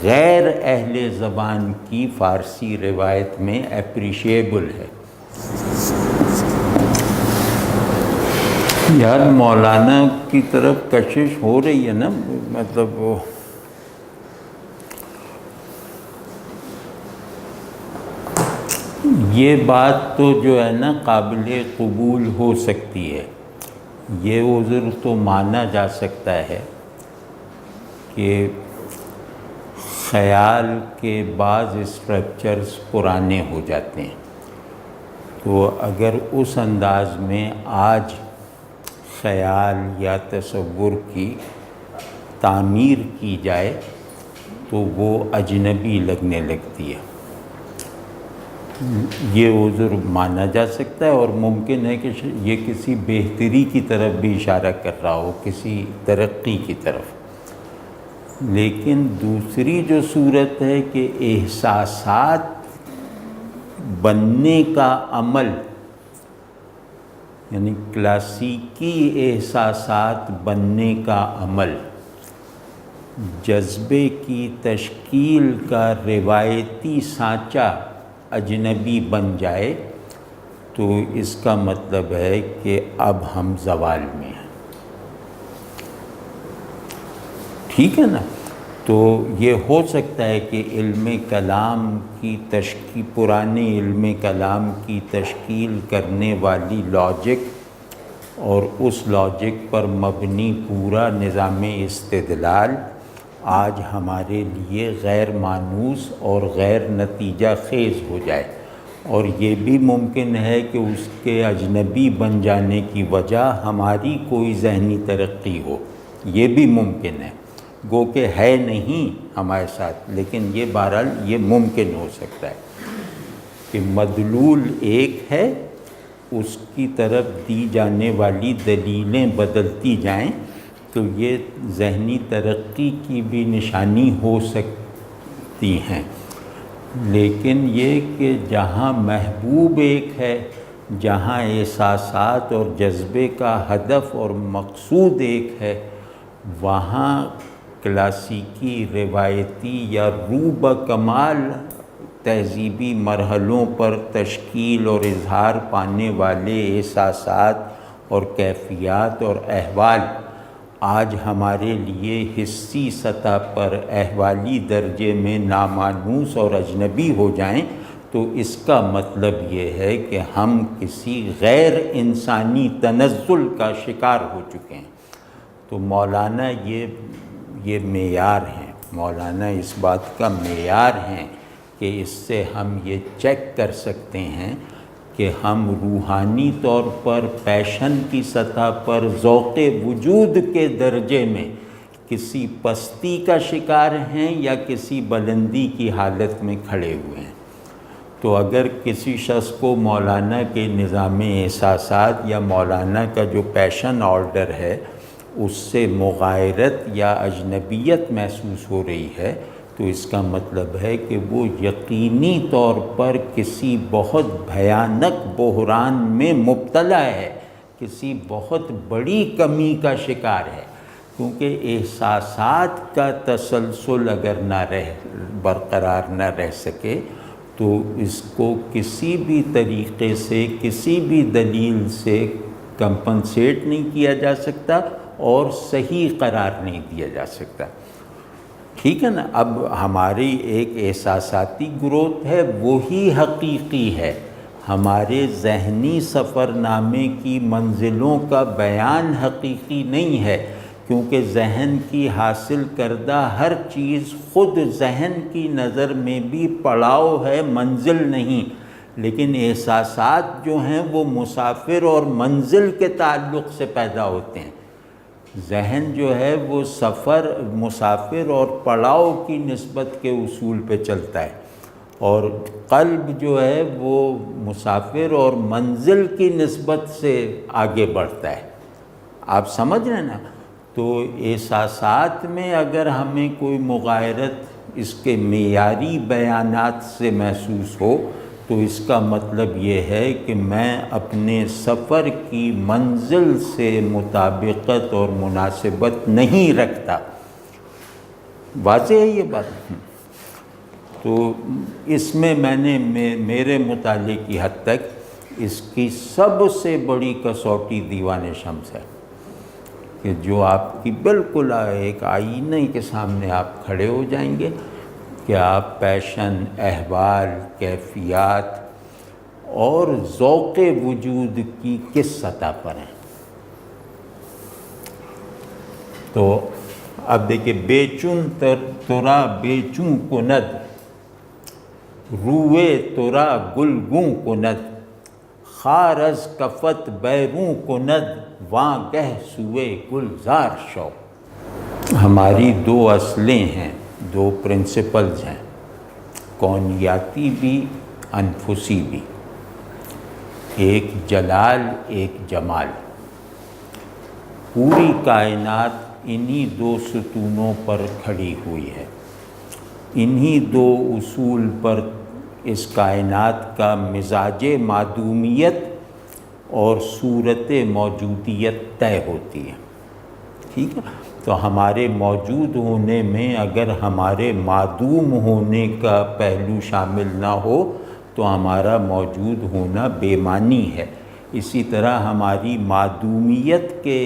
Speaker 1: غیر اہل زبان کی فارسی روایت میں اپریشیبل ہے۔ یار مولانا کی طرف کشش ہو رہی ہے نا، مطلب وہ یہ بات تو جو ہے نا قابل قبول ہو سکتی ہے، یہ عذر تو مانا جا سکتا ہے کہ خیال کے بعض اسٹرکچرز پرانے ہو جاتے ہیں، تو اگر اس انداز میں آج خیال یا تصور کی تعمیر کی جائے تو وہ اجنبی لگنے لگتی ہے، یہ عذر مانا جا سکتا ہے، اور ممکن ہے کہ یہ کسی بہتری کی طرف بھی اشارہ کر رہا ہو، کسی ترقی کی طرف۔ لیکن دوسری جو صورت ہے کہ احساسات بننے کا عمل، یعنی کلاسیکی احساسات بننے کا عمل جذبے کی تشکیل کا روایتی سانچہ اجنبی بن جائے تو اس کا مطلب ہے کہ اب ہم زوال میں ہیں، ٹھیک ہے نا؟ تو یہ ہو سکتا ہے کہ علم کلام کی پرانے علم کلام کی تشکیل کرنے والی لاجک اور اس لاجک پر مبنی پورا نظام استدلال آج ہمارے لیے غیر مانوس اور غیر نتیجہ خیز ہو جائے، اور یہ بھی ممکن ہے کہ اس کے اجنبی بن جانے کی وجہ ہماری کوئی ذہنی ترقی ہو، یہ بھی ممکن ہے، گو کہ ہے نہیں ہمارے ساتھ، لیکن یہ بہرحال یہ ممکن ہو سکتا ہے کہ مدلول ایک ہے، اس کی طرف دی جانے والی دلیلیں بدلتی جائیں، تو یہ ذہنی ترقی کی بھی نشانی ہو سکتی ہیں۔ لیکن یہ کہ جہاں محبوب ایک ہے، جہاں احساسات اور جذبے کا ہدف اور مقصود ایک ہے، وہاں کلاسیکی روایتی یا روبہ کمال تہذیبی مرحلوں پر تشکیل اور اظہار پانے والے احساسات اور کیفیات اور احوال آج ہمارے لیے حسی سطح پر احوالی درجے میں نامانوس اور اجنبی ہو جائیں، تو اس کا مطلب یہ ہے کہ ہم کسی غیر انسانی تنزل کا شکار ہو چکے ہیں۔ تو مولانا یہ معیار ہیں، مولانا اس بات کا معیار ہیں کہ اس سے ہم یہ چیک کر سکتے ہیں کہ ہم روحانی طور پر پیشن کی سطح پر ذوق وجود کے درجے میں کسی پستی کا شکار ہیں یا کسی بلندی کی حالت میں کھڑے ہوئے ہیں۔ تو اگر کسی شخص کو مولانا کے نظام احساسات یا مولانا کا جو پیشن آرڈر ہے اس سے مغایرت یا اجنبیت محسوس ہو رہی ہے، تو اس کا مطلب ہے کہ وہ یقینی طور پر کسی بہت بھیانک بحران میں مبتلا ہے، کسی بہت بڑی کمی کا شکار ہے، کیونکہ احساسات کا تسلسل اگر برقرار نہ رہ سکے تو اس کو کسی بھی طریقے سے کسی بھی دلیل سے کمپنسیٹ نہیں کیا جا سکتا اور صحیح قرار نہیں دیا جا سکتا، ٹھیک ہے نا؟ اب ہماری ایک احساساتی گروتھ ہے، وہی حقیقی ہے، ہمارے ذہنی سفر نامے کی منزلوں کا بیان حقیقی نہیں ہے، کیونکہ ذہن کی حاصل کردہ ہر چیز خود ذہن کی نظر میں بھی پڑاؤ ہے، منزل نہیں، لیکن احساسات جو ہیں وہ مسافر اور منزل کے تعلق سے پیدا ہوتے ہیں۔ ذہن جو ہے وہ سفر، مسافر اور پڑاؤ کی نسبت کے اصول پہ چلتا ہے، اور قلب جو ہے وہ مسافر اور منزل کی نسبت سے آگے بڑھتا ہے۔ آپ سمجھ رہے ہیں نا؟ تو احساسات میں اگر ہمیں کوئی مغایرت اس کے معیاری بیانات سے محسوس ہو تو اس کا مطلب یہ ہے کہ میں اپنے سفر کی منزل سے مطابقت اور مناسبت نہیں رکھتا۔ واضح ہے یہ بات؟ تو اس میں میں نے میرے مطالعے کی حد تک اس کی سب سے بڑی کسوٹی دیوان شمس ہے، کہ جو آپ کی بالکل ایک آئینے کے سامنے آپ کھڑے ہو جائیں گے کہ آپ پیشن، احوال، کیفیات اور ذوق وجود کی کس سطح پر ہیں۔ تو اب دیکھیں، بے چون ترا بے چون کند، روئے ترا گلگوں کند، خار از کفت بیروں کند، واں گہ سوئے گلزار شو۔ ہماری دو اصلیں ہیں، دو پرنسپلز ہیں، کونیاتی بھی، انفسی بھی، ایک جلال ایک جمال۔ پوری کائنات انہی دو ستونوں پر کھڑی ہوئی ہے، انہی دو اصول پر اس کائنات کا مزاج معدومیت اور صورت موجودیت طے ہوتی ہے۔ ٹھیک ہے؟ تو ہمارے موجود ہونے میں اگر ہمارے معدوم ہونے کا پہلو شامل نہ ہو تو ہمارا موجود ہونا بے معنی ہے۔ اسی طرح ہماری معدومیت کے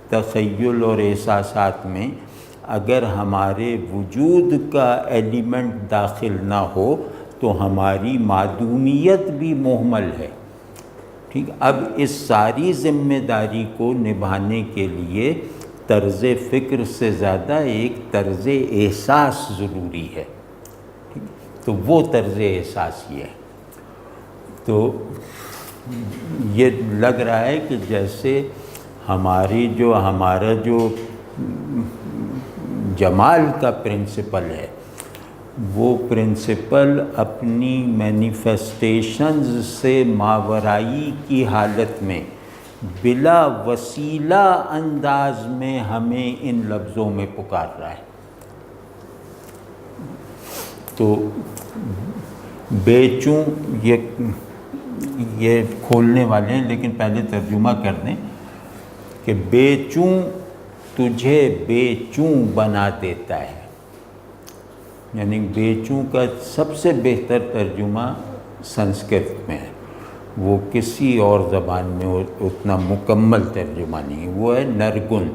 Speaker 1: تخیل اور احساسات میں اگر ہمارے وجود کا ایلیمنٹ داخل نہ ہو تو ہماری معدومیت بھی مہمل ہے۔ ٹھیک، اب اس ساری ذمہ داری کو نبھانے کے لیے طرز فکر سے زیادہ ایک طرز احساس ضروری ہے۔ تو وہ طرز احساس یہ ہے۔ تو یہ لگ رہا ہے کہ جیسے ہمارا جو جمال کا پرنسپل ہے، وہ پرنسپل اپنی مینیفیسٹیشنز سے ماورائی کی حالت میں بلا وسیلہ انداز میں ہمیں ان لفظوں میں پکار رہا ہے۔ تو بیچوں یہ کھولنے والے ہیں، لیکن پہلے ترجمہ کر دیں کہ بیچوں تجھے بیچوں بنا دیتا ہے، یعنی بیچوں کا سب سے بہتر ترجمہ سنسکرت میں ہے، وہ کسی اور زبان میں اتنا مکمل ترجمہ نہیں، وہ ہے نرگن،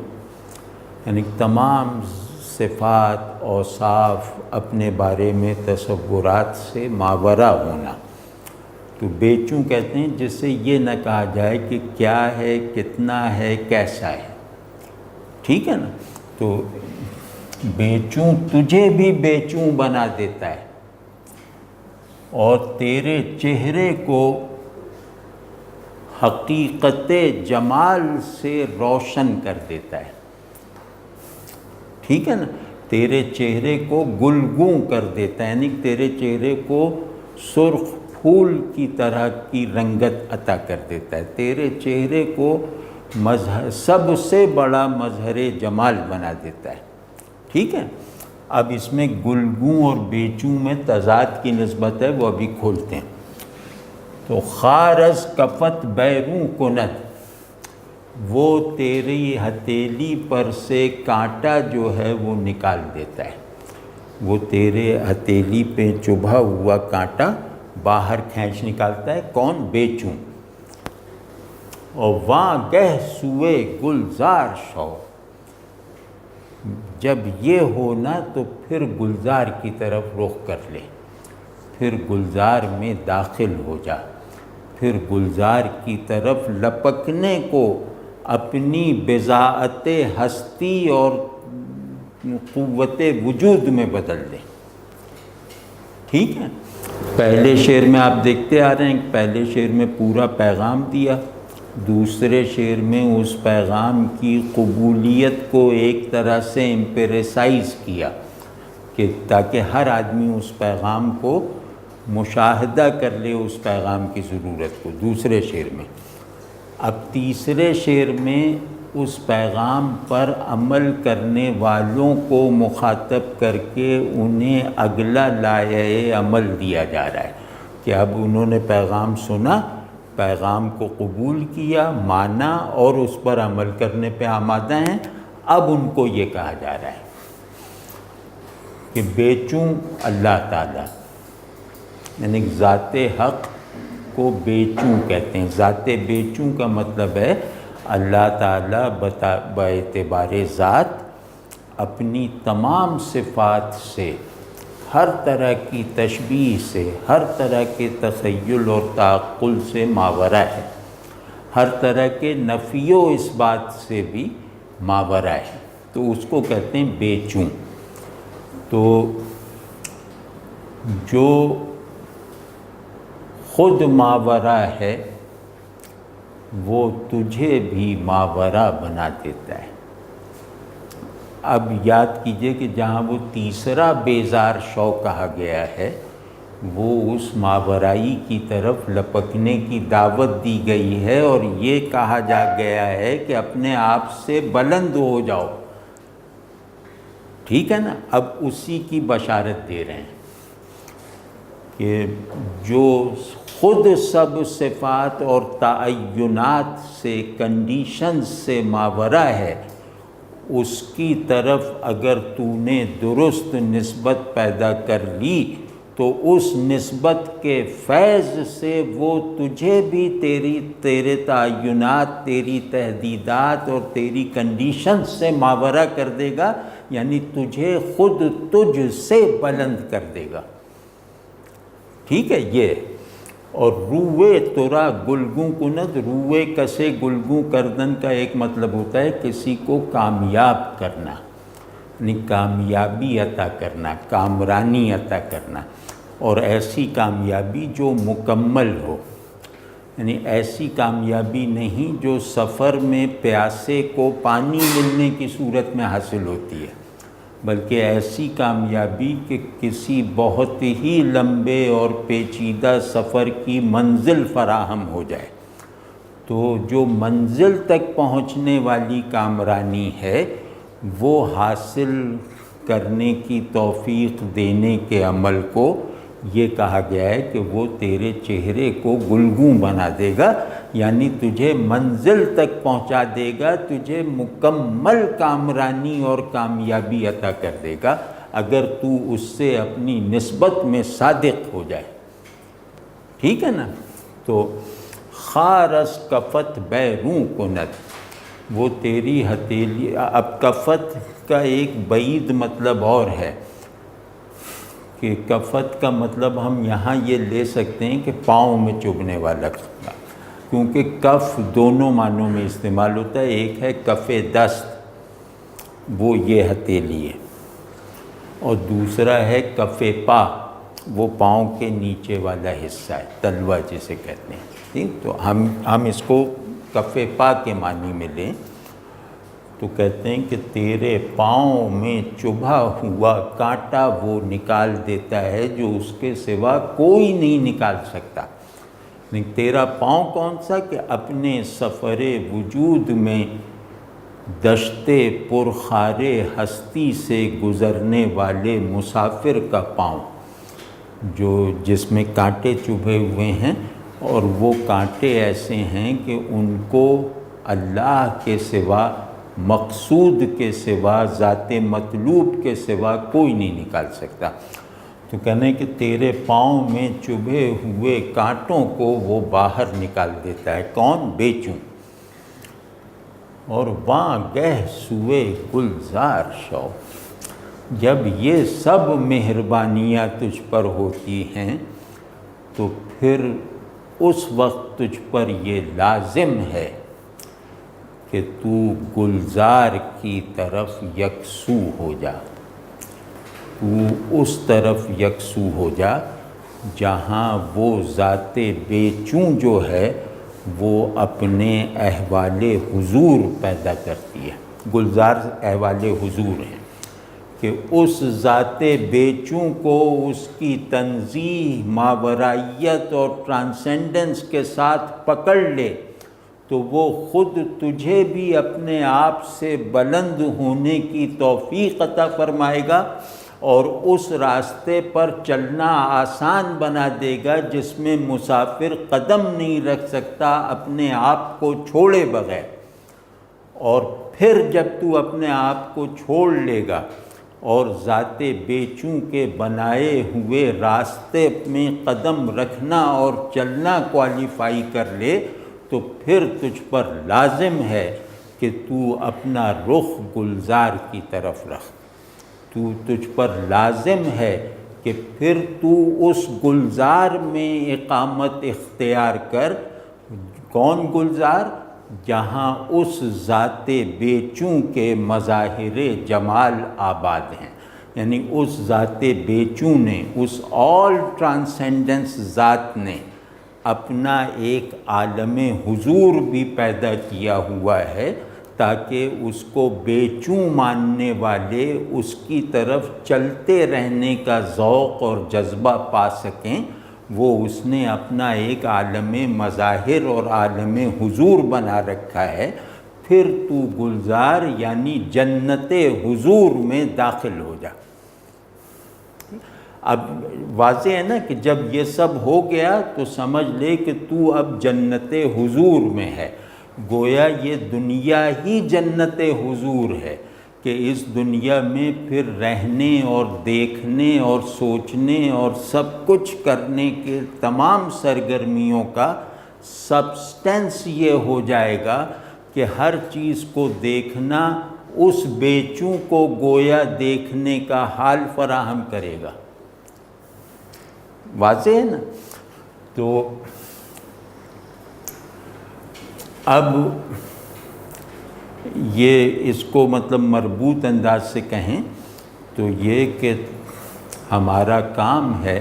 Speaker 1: یعنی تمام صفات، اوصاف، اپنے بارے میں تصورات سے ماورا ہونا۔ تو بیچوں کہتے ہیں جس سے یہ نہ کہا جائے کہ کیا ہے، کتنا ہے، کیسا ہے۔ ٹھیک ہے نا؟ تو بیچوں تجھے بھی بیچوں بنا دیتا ہے، اور تیرے چہرے کو حقیقت جمال سے روشن کر دیتا ہے۔ ٹھیک ہے نا؟ تیرے چہرے کو گلگوں کر دیتا ہے، یعنی تیرے چہرے کو سرخ پھول کی طرح کی رنگت عطا کر دیتا ہے، تیرے چہرے کو سب سے بڑا مظہر جمال بنا دیتا ہے۔ ٹھیک ہے؟ اب اس میں گلگوں اور بیچوں میں تضاد کی نسبت ہے، وہ ابھی کھولتے ہیں۔ تو خار از کفت بیروں کند، وہ تیری ہتھیلی پر سے کانٹا جو ہے وہ نکال دیتا ہے، وہ تیرے ہتھیلی پہ چبھا ہوا کانٹا باہر کھینچ نکالتا ہے۔ کون؟ بیچوں۔ اور واں گہ سوئے گلزار شو، جب یہ ہونا تو پھر گلزار کی طرف رخ کر لے، پھر گلزار میں داخل ہو جا۔ پھر گلزار کی طرف لپکنے کو اپنی بضاعت ہستی اور قوت وجود میں بدل دیں۔ ٹھیک ہے، پہلے شعر میں آپ دیکھتے آ رہے ہیں کہ پہلے شعر میں پورا پیغام دیا، دوسرے شعر میں اس پیغام کی قبولیت کو ایک طرح سے ایمپیریسائز کیا کہ تاکہ ہر آدمی اس پیغام کو مشاہدہ کر لے، اس پیغام کی ضرورت کو، دوسرے شعر میں۔ اب تیسرے شعر میں اس پیغام پر عمل کرنے والوں کو مخاطب کر کے انہیں اگلا لائحہ عمل دیا جا رہا ہے کہ اب انہوں نے پیغام سنا، پیغام کو قبول کیا، مانا اور اس پر عمل کرنے پہ آمادہ ہیں۔ اب ان کو یہ کہا جا رہا ہے کہ بیچوں اللہ تعالیٰ، یعنی ذات حق کو بیچوں کہتے ہیں۔ ذات بیچوں کا مطلب ہے اللہ تعالیٰ باعتبار ذات اپنی تمام صفات سے، ہر طرح کی تشبیہ سے، ہر طرح کے تخیل اور تعقل سے ماورا ہے، ہر طرح کے نفی و اثبات سے بھی ماورا ہے، تو اس کو کہتے ہیں بیچوں۔ تو جو خود ماورا ہے وہ تجھے بھی ماورا بنا دیتا ہے۔ اب یاد کیجئے کہ جہاں وہ تیسرا بیزار شو کہا گیا ہے، وہ اس ماورائی کی طرف لپکنے کی دعوت دی گئی ہے، اور یہ کہا جا گیا ہے کہ اپنے آپ سے بلند ہو جاؤ۔ ٹھیک ہے نا، اب اسی کی بشارت دے رہے ہیں کہ جو خود سب صفات اور تعینات سے، کنڈیشنز سے ماورا ہے، اس کی طرف اگر تو نے درست نسبت پیدا کر لی تو اس نسبت کے فیض سے وہ تجھے بھی تیرے تعینات، تیری تحدیدات اور تیری کنڈیشن سے ماورا کر دے گا، یعنی تجھے خود تجھ سے بلند کر دے گا۔ ٹھیک ہے یہ، اور روئے ترا گلگوں کند، روئے کسے گلگوں کردن کا ایک مطلب ہوتا ہے کسی کو کامیاب کرنا، یعنی کامیابی عطا کرنا، کامرانی عطا کرنا، اور ایسی کامیابی جو مکمل ہو، یعنی ایسی کامیابی نہیں جو سفر میں پیاسے کو پانی ملنے کی صورت میں حاصل ہوتی ہے، بلکہ ایسی کامیابی کہ کسی بہت ہی لمبے اور پیچیدہ سفر کی منزل فراہم ہو جائے۔ تو جو منزل تک پہنچنے والی کامرانی ہے وہ حاصل کرنے کی توفیق دینے کے عمل کو یہ کہا گیا ہے کہ وہ تیرے چہرے کو گلگوں بنا دے گا، یعنی تجھے منزل تک پہنچا دے گا، تجھے مکمل کامرانی اور کامیابی عطا کر دے گا اگر تو اس سے اپنی نسبت میں صادق ہو جائے۔ ٹھیک ہے نا، تو خارس کفت بیروں کند، وہ تیری ہتھیلی۔ اب کفت کا ایک بعید مطلب اور ہے کہ کفت کا مطلب ہم یہاں یہ لے سکتے ہیں کہ پاؤں میں چبھنے والا، کیونکہ کف دونوں معنوں میں استعمال ہوتا ہے۔ ایک ہے کف دست، وہ یہ ہتھیلی ہے، اور دوسرا ہے کف پا، وہ پاؤں کے نیچے والا حصہ ہے، تلوا جسے کہتے ہیں۔ ٹھیک، تو ہم اس کو کف پا کے معنی میں لیں تو کہتے ہیں کہ تیرے پاؤں میں چبھا ہوا کانٹا وہ نکال دیتا ہے جو اس کے سوا کوئی نہیں نکال سکتا۔ تیرا پاؤں کون سا؟ کہ اپنے سفر وجود میں دشت پرخار ہستی سے گزرنے والے مسافر کا پاؤں، جس میں کانٹے چبھے ہوئے ہیں، اور وہ کانٹے ایسے ہیں کہ ان کو اللہ کے سوا، مقصود کے سوا، ذات مطلوب کے سوا کوئی نہیں نکال سکتا۔ تو کہنے ہیں کہ تیرے پاؤں میں چبھے ہوئے کانٹوں کو وہ باہر نکال دیتا ہے۔ کون؟ بیچوں۔ اور واں گہ سوئے گلزار شو، جب یہ سب مہربانیاں تجھ پر ہوتی ہیں تو پھر اس وقت تجھ پر یہ لازم ہے کہ تو گلزار کی طرف یکسو ہو جا، تو اس طرف یکسو ہو جا جہاں وہ ذات بے چوں جو ہے وہ اپنے احوال حضور پیدا کرتی ہے۔ گلزار احوال حضور ہیں کہ اس ذات بے چوں کو اس کی تنزیہ، ماورائیت اور ٹرانسینڈنس کے ساتھ پکڑ لے تو وہ خود تجھے بھی اپنے آپ سے بلند ہونے کی توفیق عطا فرمائے گا اور اس راستے پر چلنا آسان بنا دے گا جس میں مسافر قدم نہیں رکھ سکتا اپنے آپ کو چھوڑے بغیر۔ اور پھر جب تو اپنے آپ کو چھوڑ لے گا اور ذات بے چوں کے بنائے ہوئے راستے میں قدم رکھنا اور چلنا کوالیفائی کر لے تو پھر تجھ پر لازم ہے کہ تو اپنا رخ گلزار کی طرف رکھ، تجھ پر لازم ہے کہ پھر تو اس گلزار میں اقامت اختیار کر۔ کون گلزار؟ جہاں اس ذات بے چوں کے مظاہر جمال آباد ہیں، یعنی اس ذات بے چوں نے، اس آل ٹرانسینڈنس ذات نے اپنا ایک عالم حضور بھی پیدا کیا ہوا ہے تاکہ اس کو بے چوں ماننے والے اس کی طرف چلتے رہنے کا ذوق اور جذبہ پا سکیں۔ وہ اس نے اپنا ایک عالم مظاہر اور عالم حضور بنا رکھا ہے۔ پھر تو گلزار یعنی جنت حضور میں داخل ہو جا۔ اب واضح ہے نا کہ جب یہ سب ہو گیا تو سمجھ لے کہ تو اب جنت حضور میں ہے۔ گویا یہ دنیا ہی جنت حضور ہے کہ اس دنیا میں پھر رہنے اور دیکھنے اور سوچنے اور سب کچھ کرنے کے تمام سرگرمیوں کا سبسٹنس یہ ہو جائے گا کہ ہر چیز کو دیکھنا اس بے چوں کو گویا دیکھنے کا حال فراہم کرے گا۔ واضح ہے نا؟ تو اب یہ اس کو مطلب مربوط انداز سے کہیں تو یہ کہ ہمارا کام ہے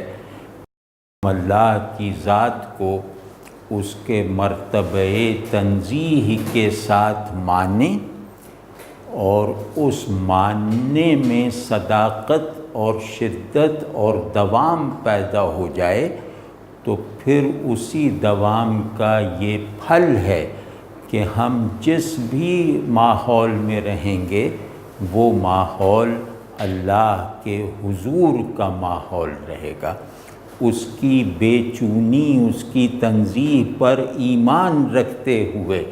Speaker 1: اللہ کی ذات کو اس کے مرتبہ تنزیہ کے ساتھ مانیں اور اس ماننے میں صداقت اور شدت اور دوام پیدا ہو جائے تو پھر اسی دوام کا یہ پھل ہے کہ ہم جس بھی ماحول میں رہیں گے وہ ماحول اللہ کے حضور کا ماحول رہے گا۔ اس کی بے چونی، اس کی تنزیہ پر ایمان رکھتے ہوئے،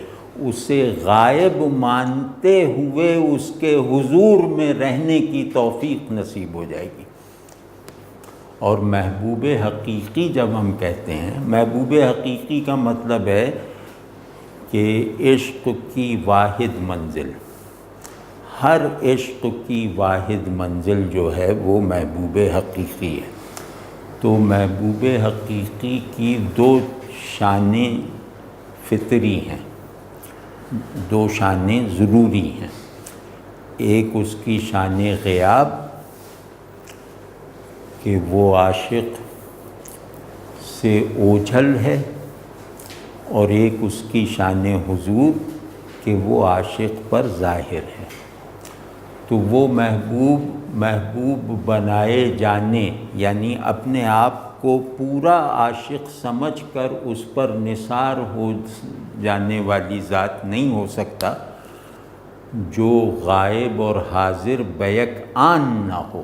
Speaker 1: اسے غائب مانتے ہوئے اس کے حضور میں رہنے کی توفیق نصیب ہو جائے گی۔ اور محبوب حقیقی جب ہم کہتے ہیں، محبوب حقیقی کا مطلب ہے کہ عشق کی واحد منزل، ہر عشق کی واحد منزل جو ہے وہ محبوب حقیقی ہے۔ تو محبوب حقیقی کی دو شانیں فطری ہیں، دو شانیں ضروری ہیں۔ ایک اس کی شان غیاب کہ وہ عاشق سے اوجھل ہے، اور ایک اس کی شان حضور کہ وہ عاشق پر ظاہر ہے۔ تو وہ محبوب بنائے جانے یعنی اپنے آپ کو پورا عاشق سمجھ کر اس پر نثار ہو جانے والی ذات نہیں ہو سکتا جو غائب اور حاضر بیک آن نہ ہو،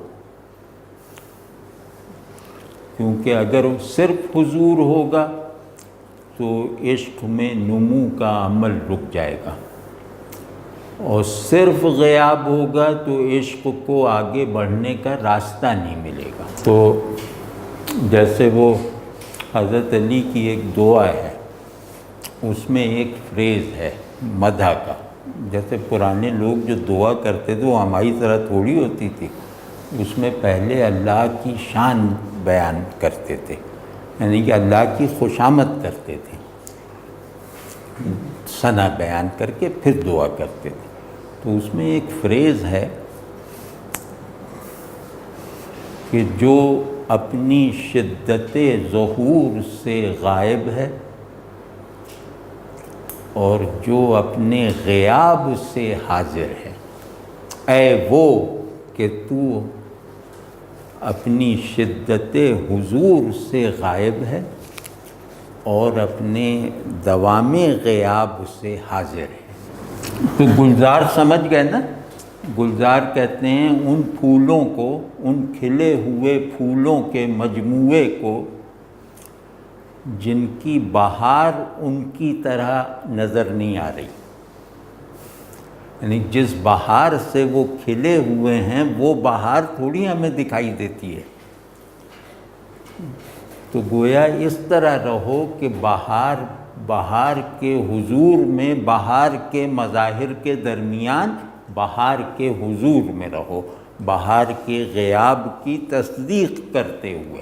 Speaker 1: کیونکہ اگر صرف حضور ہوگا تو عشق میں نمو کا عمل رک جائے گا، اور صرف غیاب ہوگا تو عشق کو آگے بڑھنے کا راستہ نہیں ملے گا۔ تو جیسے وہ حضرت علی کی ایک دعا ہے، اس میں ایک فریز ہے مدح کا، جیسے پرانے لوگ جو دعا کرتے تھے وہ ہماری طرح تھوڑی ہوتی تھی، اس میں پہلے اللہ کی شان بیان کرتے تھے یعنی کہ اللہ کی خوشامد کرتے تھے، ثنا بیان کر کے پھر دعا کرتے تھے۔ تو اس میں ایک فریز ہے کہ جو اپنی شدت ظہور سے غائب ہے اور جو اپنے غیاب سے حاضر ہے، اے وہ کہ تو اپنی شدت حضور سے غائب ہے اور اپنے دوام غیاب سے حاضر ہے۔ تو گلزار سمجھ گئے نا؟ گلزار کہتے ہیں ان پھولوں کو، ان کھلے ہوئے پھولوں کے مجموعے کو جن کی بہار ان کی طرح نظر نہیں آ رہی، یعنی جس بہار سے وہ کھلے ہوئے ہیں وہ بہار تھوڑی ہمیں دکھائی دیتی ہے۔ تو گویا اس طرح رہو کہ بہار کے حضور میں، بہار کے مظاہر کے درمیان بہار کے حضور میں رہو، بہار کے غیاب کی تصدیق کرتے ہوئے۔